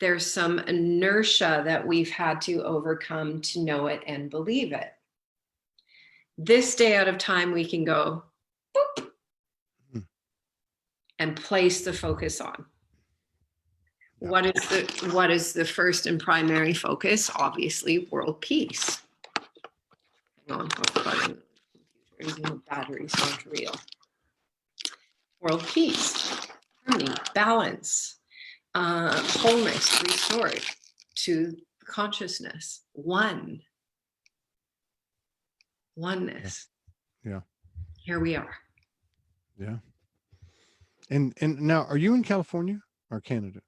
there's some inertia that we've had to overcome to know it and believe it. This day out of time, we can go boop, and place the focus on. Yeah. What is the first and primary focus? Obviously, world peace. Hang on, the battery's not real. World peace, harmony, balance, wholeness restored to consciousness, oneness. Yeah. Here we are. Yeah. And now, are you in California or Canada?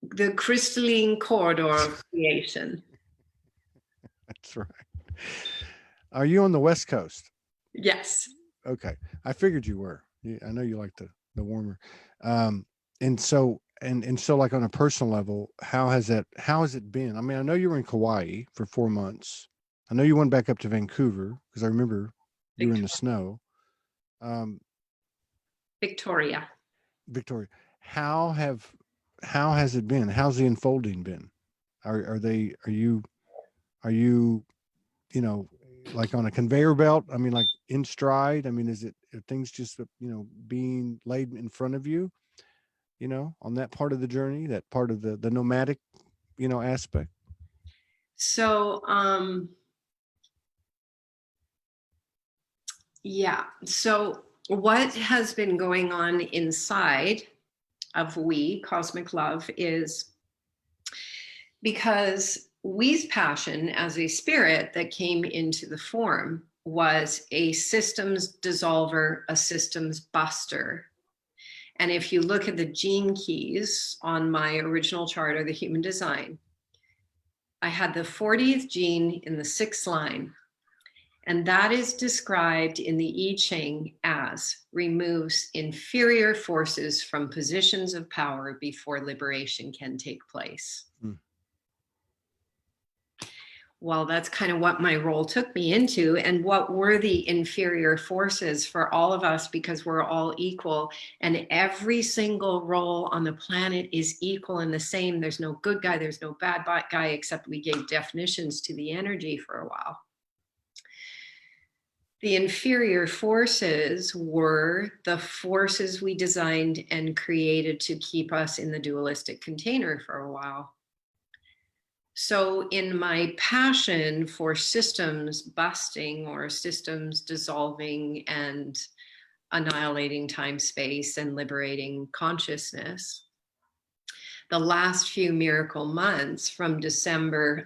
The crystalline corridor of creation. That's right. Are you on the West Coast? Yes. Okay, I figured you were. I know you like the warmer. And so like on a personal level, how has it been? I mean, I know you were in Kauai for 4 months. I know you went back up to Vancouver because I remember you were in the snow. Victoria. Victoria, how has it been? How's the unfolding been? Are you like on a conveyor belt? I mean, like in stride? I mean, are things just, being laid in front of you, on that part of the journey, that part of the nomadic, aspect? So, yeah. So what has been going on inside of we, Cosmic Love, is because we's passion as a spirit that came into the form was a systems dissolver, a systems buster. And if you look at the gene keys on my original chart or the human design, I had the 40th gene in the 6th line. And that is described in the I Ching as removes inferior forces from positions of power before liberation can take place. Well, that's kind of what my role took me into. And what were the inferior forces for all of us, because we're all equal and every single role on the planet is equal and the same. There's no good guy, there's no bad guy, except we gave definitions to the energy for a while. The inferior forces were the forces we designed and created to keep us in the dualistic container for a while. So in my passion for systems busting or systems dissolving and annihilating time, space, and liberating consciousness, the last few miracle months from December,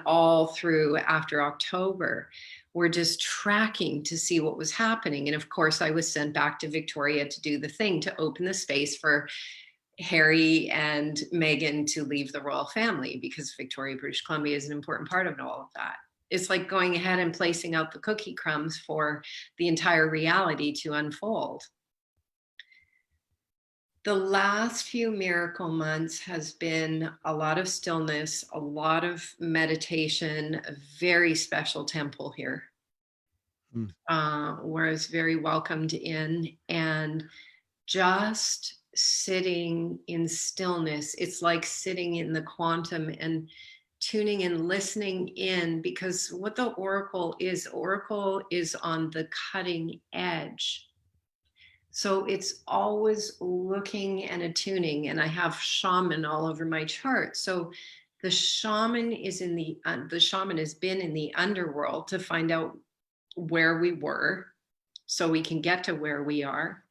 all through after October, we're just tracking to see what was happening. And of course, I was sent back to Victoria to do the thing, to open the space for Harry and Meghan to leave the royal family, because Victoria, British Columbia is an important part of all of that. It's like going ahead and placing out the cookie crumbs for the entire reality to unfold. The last few miracle months has been a lot of stillness, a lot of meditation, a very special temple here, where I was very welcomed in, and just sitting in stillness. It's like sitting in the quantum and tuning and listening in, because what the oracle is on the cutting edge. So it's always looking and attuning, and I have shaman all over my chart. So the shaman is the shaman has been in the underworld to find out where we were so we can get to where we are.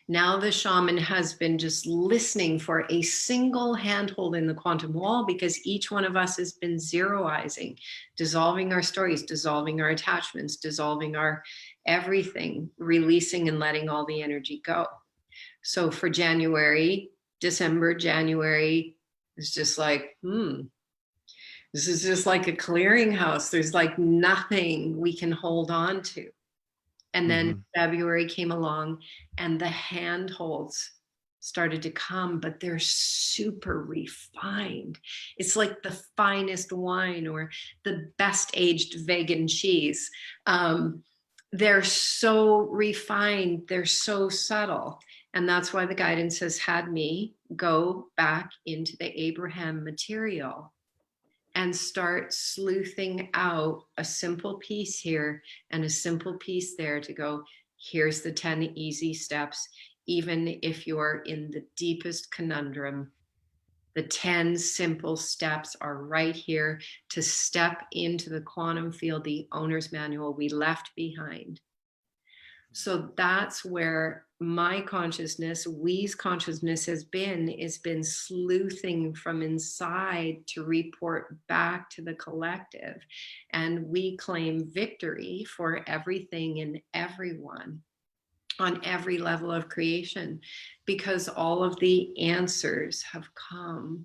Now the shaman has been just listening for a single handhold in the quantum wall, because each one of us has been zeroizing, dissolving our stories, dissolving our attachments, dissolving our everything, releasing and letting all the energy go. So for December, January, it's just like, this is just like a clearinghouse. There's like nothing we can hold on to. And then February came along and the handholds started to come, but they're super refined. It's like the finest wine or the best aged vegan cheese. They're so refined, they're so subtle. And that's why the guidance has had me go back into the Abraham material and start sleuthing out a simple piece here and a simple piece there to go, here's the 10 easy steps. Even if you're in the deepest conundrum, the 10 simple steps are right here to step into the quantum field, the owner's manual we left behind. So that's where my consciousness, we's consciousness has been sleuthing from inside to report back to the collective. And we claim victory for everything and everyone on every level of creation, because all of the answers have come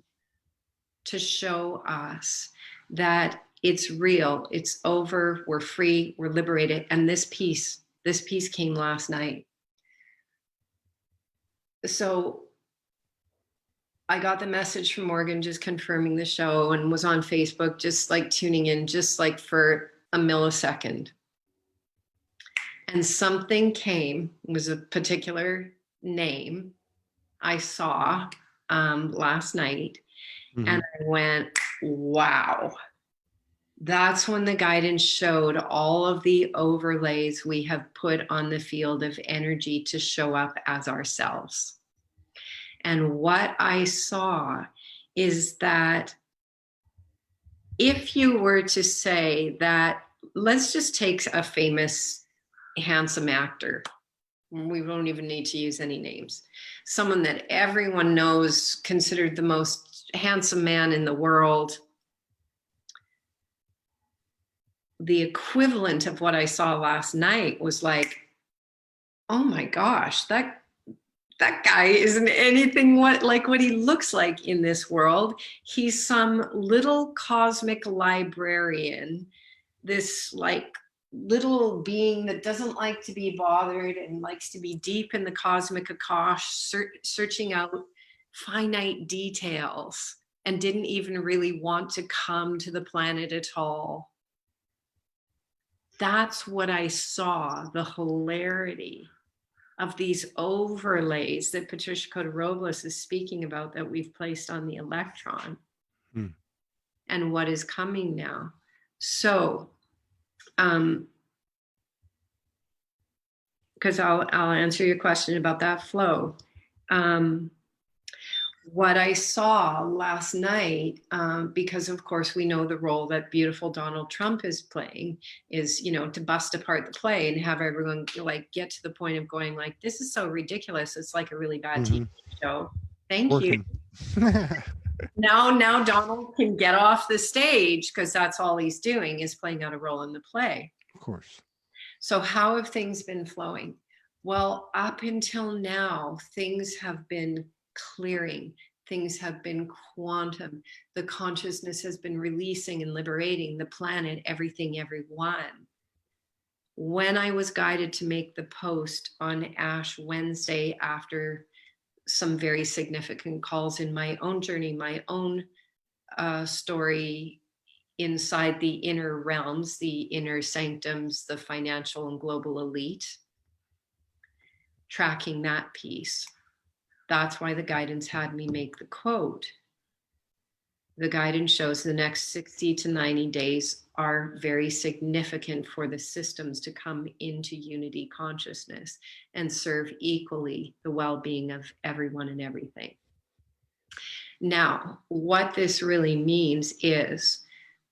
to show us that it's real, it's over, we're free, we're liberated. And this piece came last night. So I got the message from Morgan just confirming the show and was on Facebook, just like tuning in, just like for a millisecond. And something came, was a particular name I saw last night. And I went, wow. That's when the guidance showed all of the overlays we have put on the field of energy to show up as ourselves. And what I saw is that if you were to say that, let's just take a famous, handsome actor. We don't even need to use any names. Someone that everyone knows, considered the most handsome man in the world. The equivalent of what I saw last night was like, oh my gosh, that guy isn't anything like what he looks like in this world. He's some little cosmic librarian, this like little being that doesn't like to be bothered and likes to be deep in the cosmic Akash, searching out finite details, and didn't even really want to come to the planet at all. That's what I saw, the hilarity of these overlays that Patricia Cota-Robles is speaking about that we've placed on the electron and what is coming now. So, because I'll answer your question about that flow. What I saw last night, because of course we know the role that beautiful Donald Trump is playing, is, you know, to bust apart the play and have everyone like get to the point of going like, this is so ridiculous. It's like a really bad TV show. Thank you. Now Donald can get off the stage because that's all he's doing is playing out a role in the play. Of course. So how have things been flowing? Well, up until now, things have been clearing. Things have been quantum. The consciousness has been releasing and liberating the planet, everything, everyone. When I was guided to make the post on Ash Wednesday after some very significant calls in my own journey, my own story inside the inner realms, the inner sanctums, the financial and global elite, tracking that piece. That's why the guidance had me make the quote. The guidance shows the next 60 to 90 days are very significant for the systems to come into unity consciousness and serve equally the well-being of everyone and everything. Now, what this really means is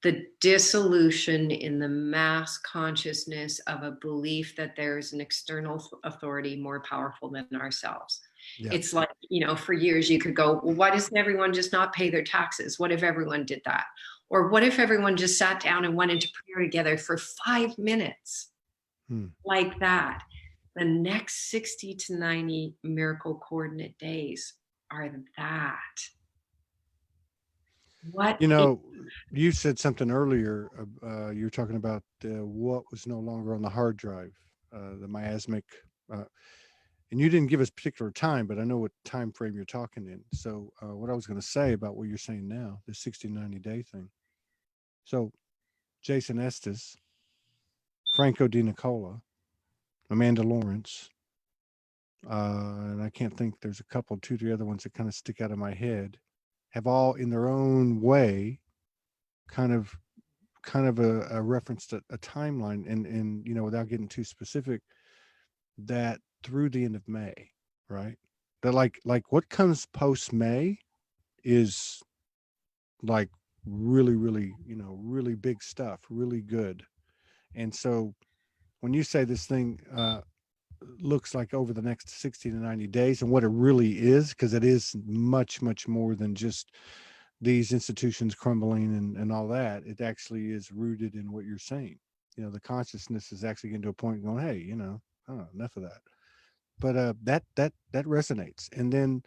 the dissolution in the mass consciousness of a belief that there is an external authority more powerful than ourselves. Yeah. It's like, you know, for years you could go, well, why doesn't everyone just not pay their taxes? What if everyone did that? Or what if everyone just sat down and went into prayer together for 5 minutes like that? The next 60 to 90 miracle coordinate days are that. What, you know, you said something earlier. You were talking about what was no longer on the hard drive, the miasmic. And you didn't give us particular time, but I know what time frame you're talking in. So what I was going to say about what you're saying now, the 60, 90-day thing. So Jason Estes, Franco Di Nicola, Amanda Lawrence, and I can't think, there's a couple, two, three other ones that kind of stick out of my head, have all in their own way kind of a reference to a timeline, and without getting too specific, that through the end of May, right? That like what comes post May is like really, really, really big stuff, really good. And so when you say this thing looks like over the next 60 to 90 days, and what it really is, because it is much, much more than just these institutions crumbling and all that. It actually is rooted in what you're saying. The consciousness is actually getting to a point going, hey, I don't know, enough of that. But that resonates. And then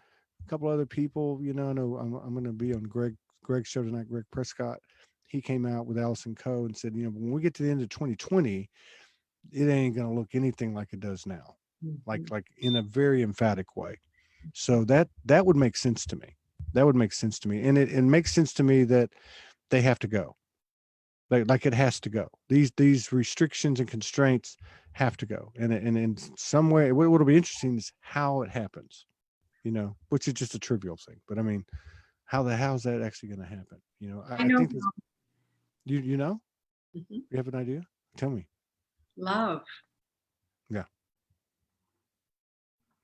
a couple other people, I know I'm going to be on Greg's show tonight. Greg Prescott, he came out with Allison Coe and said, when we get to the end of 2020, it ain't going to look anything like it does now, like in a very emphatic way. So that would make sense to me. That would make sense to me, and it makes sense to me that they have to go. Like it has to go. These restrictions and constraints have to go, and in some way, what'll be interesting is how it happens. Which is just a trivial thing, but I mean, how's that actually going to happen? I I know. think that you know Mhm. you have an idea. Tell me. Love, Yeah,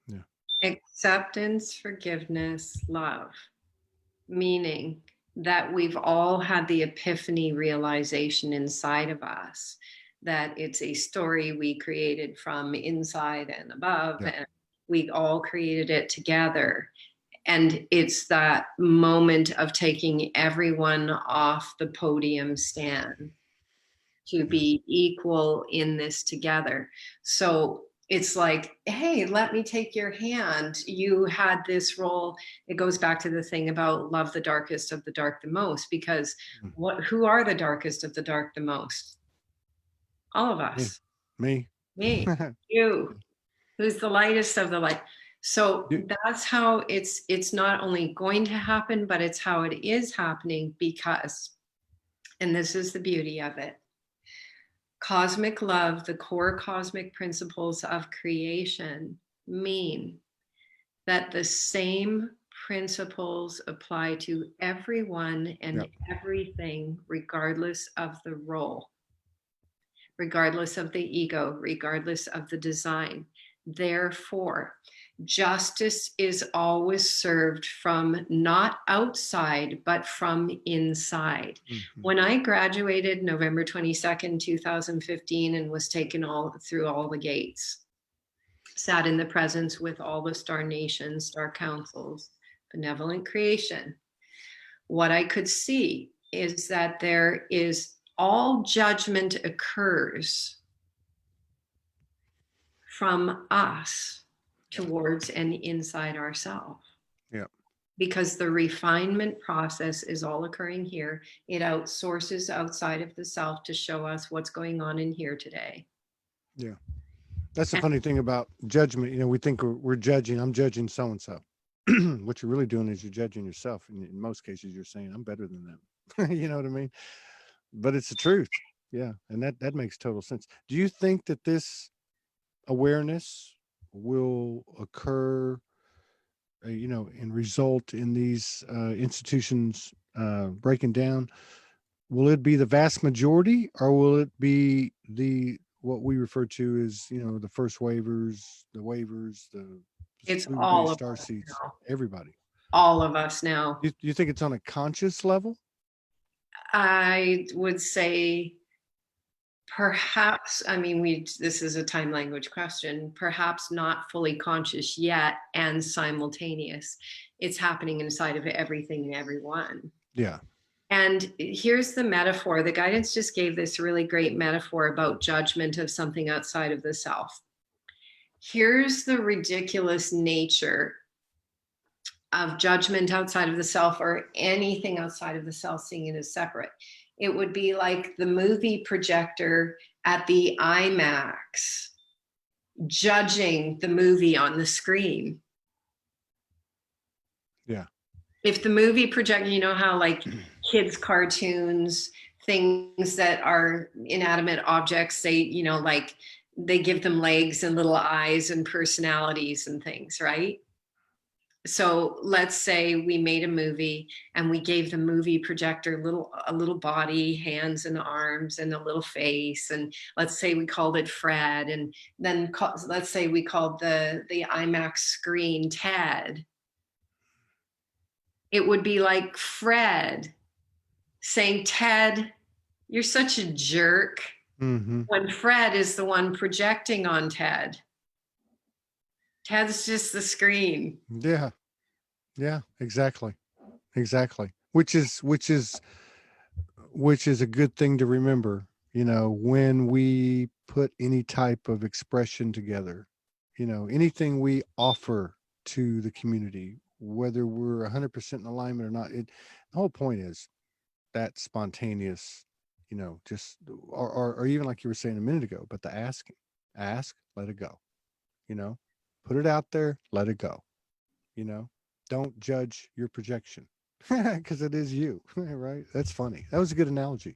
yeah, acceptance, forgiveness, love, meaning that we've all had the epiphany realization inside of us that it's a story we created from inside and above, yeah. and we all created it together. And it's that moment of taking everyone off the podium stand to Yeah. be equal in this together. So it's like, hey, let me take your hand. You had this role. It goes back to the thing about love the darkest of the dark the most, because Mm. who are the darkest of the dark the most? All of Me, us. me. Me, you. Who's the lightest of the light? So You- that's how it's not only going to happen, but it's how it is happening, because, and this is the beauty of it, cosmic love, the core cosmic principles of creation mean that the same principles apply to everyone yeah, and everything, regardless of the role, regardless of the ego, regardless of the design. Therefore, justice is always served from not outside, but from inside. mhm, When I graduated November 22nd, 2015, and was taken all through all the gates, sat in the presence with all the star nations, star councils, benevolent creation, what I could see is that there is all judgment occurs from us yeah, towards and inside ourselves, yeah, because the refinement process is all occurring here. It outsources outside of the self to show us what's going on in here today. yeah. That's the And funny thing about judgment. We think we're judging. I'm judging so and so. What you're really doing is you're judging yourself. And in most cases, you're saying, I'm better than them. You know what I mean? But it's the truth. Yeah. And that makes total sense. Do you think that this awareness will occur, and result in these institutions breaking down? Will it be the vast majority, or will it be the what we refer to as the first waivers, the it's blueberry all of star us seeds, now. everybody? All of us now. You think it's on a conscious level? I would say perhaps, I mean, this is a time language question, perhaps not fully conscious yet and simultaneous. It's happening inside of everything and everyone. Yeah, And here's the metaphor. The guidance just gave this really great metaphor about judgment of something outside of the self. Here's the ridiculous nature of judgment outside of the self, or anything outside of the self, seeing it as separate. It would be like the movie projector at the IMAX judging the movie on the screen. Yeah. If the movie project, you know how like kids cartoons, things that are inanimate objects, they, you know, like they give them legs and little eyes and personalities and things, right? So let's say we made a movie and we gave the movie projector a little body, hands and arms and a little face, and let's say we called it Fred, and then let's say we called the IMAX screen Ted. It would be like Fred saying, Ted, you're such a jerk, Mm-hmm. when Fred is the one projecting on Ted. Ted's just the screen. Yeah. Yeah. Exactly. Exactly. Which is a good thing to remember, when we put any type of expression together, anything we offer to the community, whether we're 100% in alignment or not. The whole point is that spontaneous, just, or even like you were saying a minute ago, but the asking, ask, let it go, you know, put it out there, let it go, you know, don't judge your projection because it is you, right? That's funny. That was a good analogy.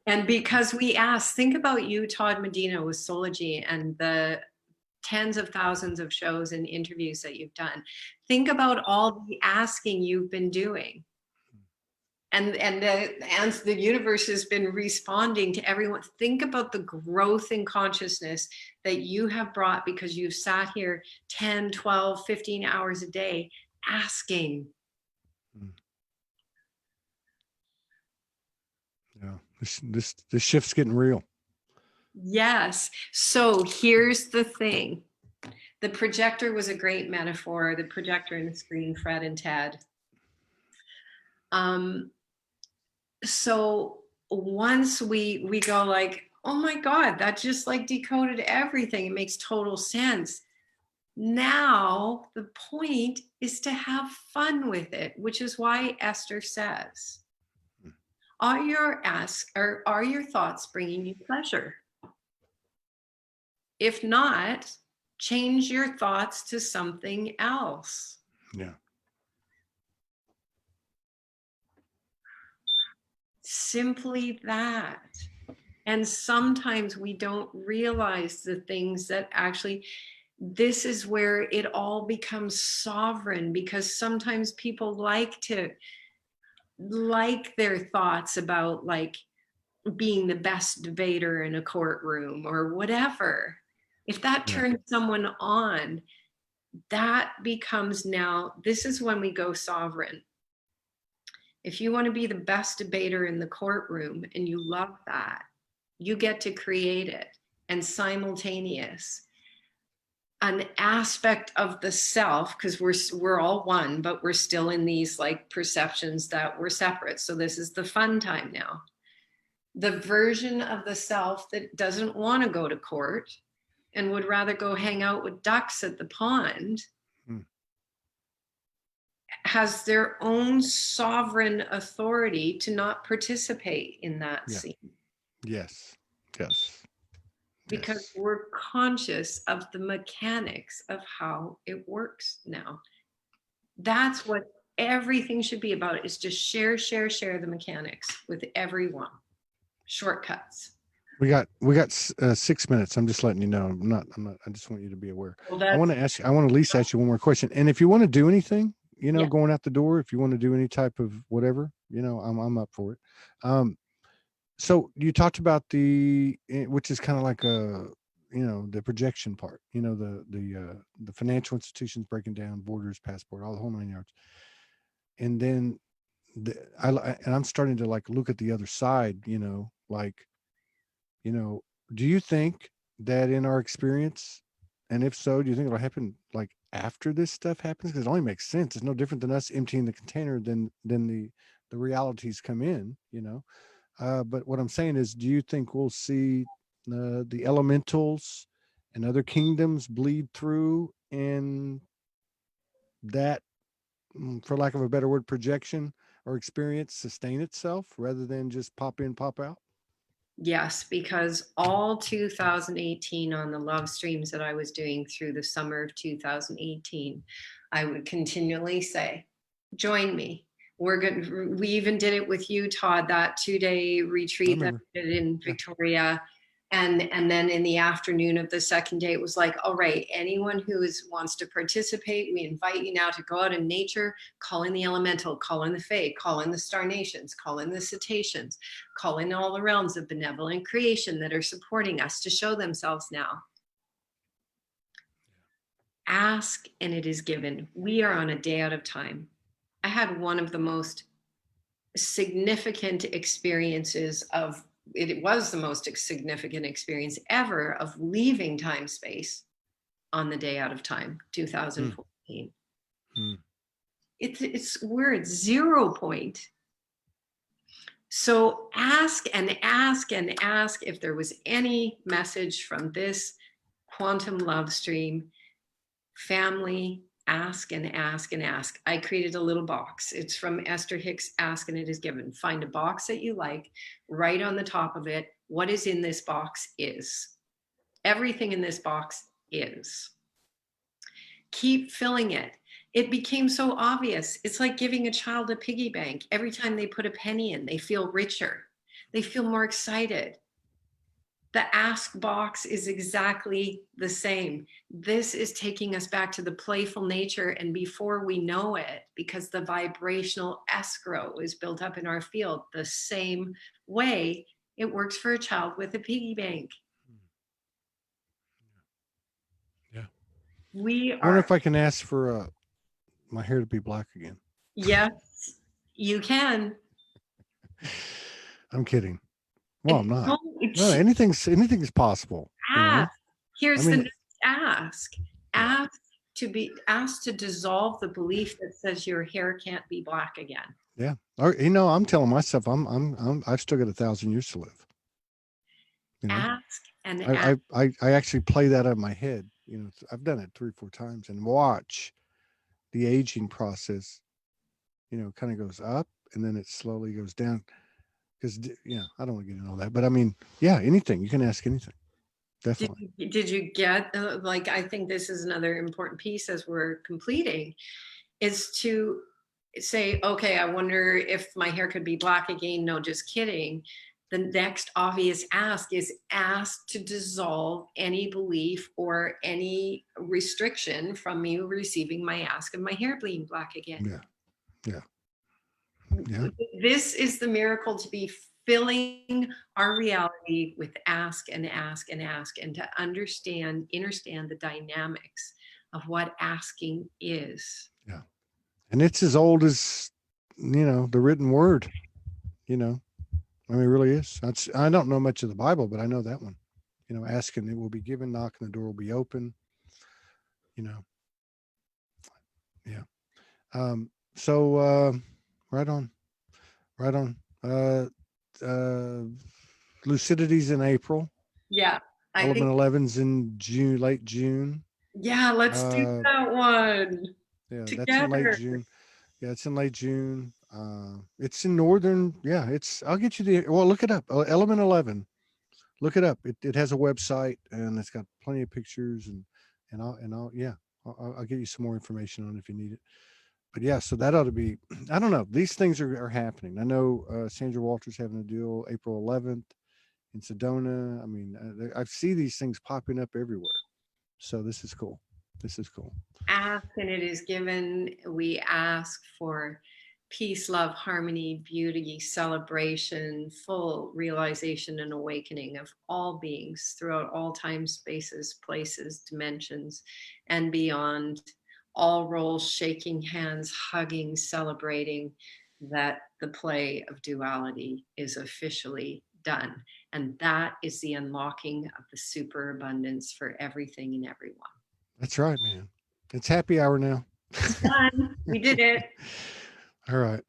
And because we asked, think about you, Todd Medina, with Soulogy and the tens of thousands of shows and interviews that you've done. Think about all the asking you've been doing. And the universe has been responding to everyone. Think about the growth in consciousness that you have brought because you've sat here 10, 12, 15 hours a day asking. Mm. Yeah, this shift's getting real. Yes. So here's the thing. The projector was a great metaphor, the projector and the screen, Fred and Ted. So once we go like, oh my God, that just like decoded everything. It makes total sense. Now the point is to have fun with it, which is why Esther says, are your thoughts bringing you pleasure? If not, change your thoughts to something else. Yeah. Simply that. And sometimes we don't realize the things that actually, this is where it all becomes sovereign, because sometimes people like their thoughts about like being the best debater in a courtroom or whatever. If that Yeah. turns someone on, that becomes, now this is when we go sovereign. If you want to be the best debater in the courtroom and you love that, you get to create it. And simultaneous, an aspect of the self, because we're all one, but we're still in these like perceptions that we're separate. So this is the fun time now. The version of the self that doesn't want to go to court and would rather go hang out with ducks at the pond Mm. has their own sovereign authority to not participate in that Yeah. scene, Yes. Yes. because Yes. we're conscious of the mechanics of how it works now. That's what everything should be about, is just share the mechanics with everyone. Shortcuts. We got 6 minutes. I'm just letting you know. I just want you to be aware. Well, I want that's, to ask you, I want to at least ask you one more question. And if you want to do anything, yeah. going out the door, if you want to do any type of whatever, I'm up for it. So you talked about which is kind of like the projection part, the financial institutions breaking down, borders, passport, all the whole 9 yards. And then I'm starting to like look at the other side, like, do you think that in our experience, and if so, do you think it'll happen like after this stuff happens? Because it only makes sense. It's no different than us emptying the container than the realities come in, but what I'm saying is, do you think we'll see the elementals and other kingdoms bleed through in that, for lack of a better word, projection or experience sustain itself rather than just pop in, pop out? Yes, because all 2018 on the love streams that I was doing through the summer of 2018, I would continually say, join me. We're good. We even did it with you, Todd, that 2-day I retreat that remember. we did in Yeah. Victoria. And then in the afternoon of the second day, it was like, all right, anyone who wants to participate, we invite you now to go out in nature, call in the elemental, call in the fae, call in the star nations, call in the cetaceans, call in all the realms of benevolent creation that are supporting us to show themselves now. Ask and it is given. We are on a day out of time. I had one of the most significant experiences of it was the most significant experience ever of leaving time space on the day out of time 2014. Mm. We're at 0 point. So ask and ask and ask if there was any message from this quantum love stream. Family, ask and ask and ask. I created a little box. It's from Esther Hicks, Ask and It Is Given. Find a box that you like, write on the top of it, what is in this box is. Everything in this box is. Keep filling it. It became so obvious. It's like giving a child a piggy bank. Every time they put a penny in, they feel richer. They feel more excited. The ask box is exactly the same. This is taking us back to the playful nature. And before we know it, because the vibrational escrow is built up in our field the same way it works for a child with a piggy bank. Yeah. We I wonder are, if I can ask for my hair to be black again. yes, you can. I'm kidding. Well, I'm not. No, Don't anything's possible. You know. ask. I Here's the mean, next ask. yeah, Ask to be asked to dissolve the belief that says your hair can't be black again. yeah. Or I'm telling myself I've still got 1,000 years to live. You know, Ask and ask. I actually play that in my head. I've done it 3 or 4 times and watch the aging process. Kind of goes up and then it slowly goes down. Because I don't want to get into all that, but I mean, yeah, anything you can ask anything, definitely. Did you get like I think this is another important piece as we're completing is to say, okay, I wonder if my hair could be black again. No, just kidding. The next obvious ask is ask to dissolve any belief or any restriction from me receiving my ask of my hair being black again. Yeah, yeah, yeah. This is the miracle to be filling our reality with ask and ask and ask and to understand the dynamics of what asking is. Yeah. And it's as old as the written word. You know, I mean, it really is. I don't know much of the Bible, but I know that one. Asking it will be given, knocking the door will be open. You know, yeah. So right on, right on. Uh, Lucidity's in April. Yeah, I Element think, 11's in June, late June. yeah, let's do Uh, that one yeah, that's in late together. June. Yeah, it's in late June. It's in northern. Yeah, I'll get you the. Well, look it up. Element 11. Look it up. It has a website and it's got plenty of pictures and I'll yeah. I'll get you some more information on it if you need it. But yeah, so that ought to be. I don't know. These things are happening. I know Sandra Walters having a deal April 11th in Sedona. I mean, I see these things popping up everywhere. So this is cool. This is cool. Ask and it is given. We ask for peace, love, harmony, beauty, celebration, full realization and awakening of all beings throughout all time, spaces, places, dimensions, and beyond. All roles, shaking hands, hugging, celebrating that the play of duality is officially done. And that is the unlocking of the superabundance for everything and everyone. That's right, man. It's happy hour now. Done. We did it. All right.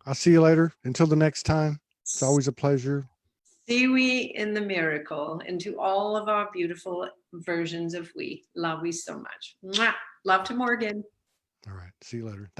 I'll see you later. Until the next time. It's always a pleasure. See we in the miracle, and to all of our beautiful versions of we. Love we so much. Mwah. Love to Morgan. All right. See you later. Thank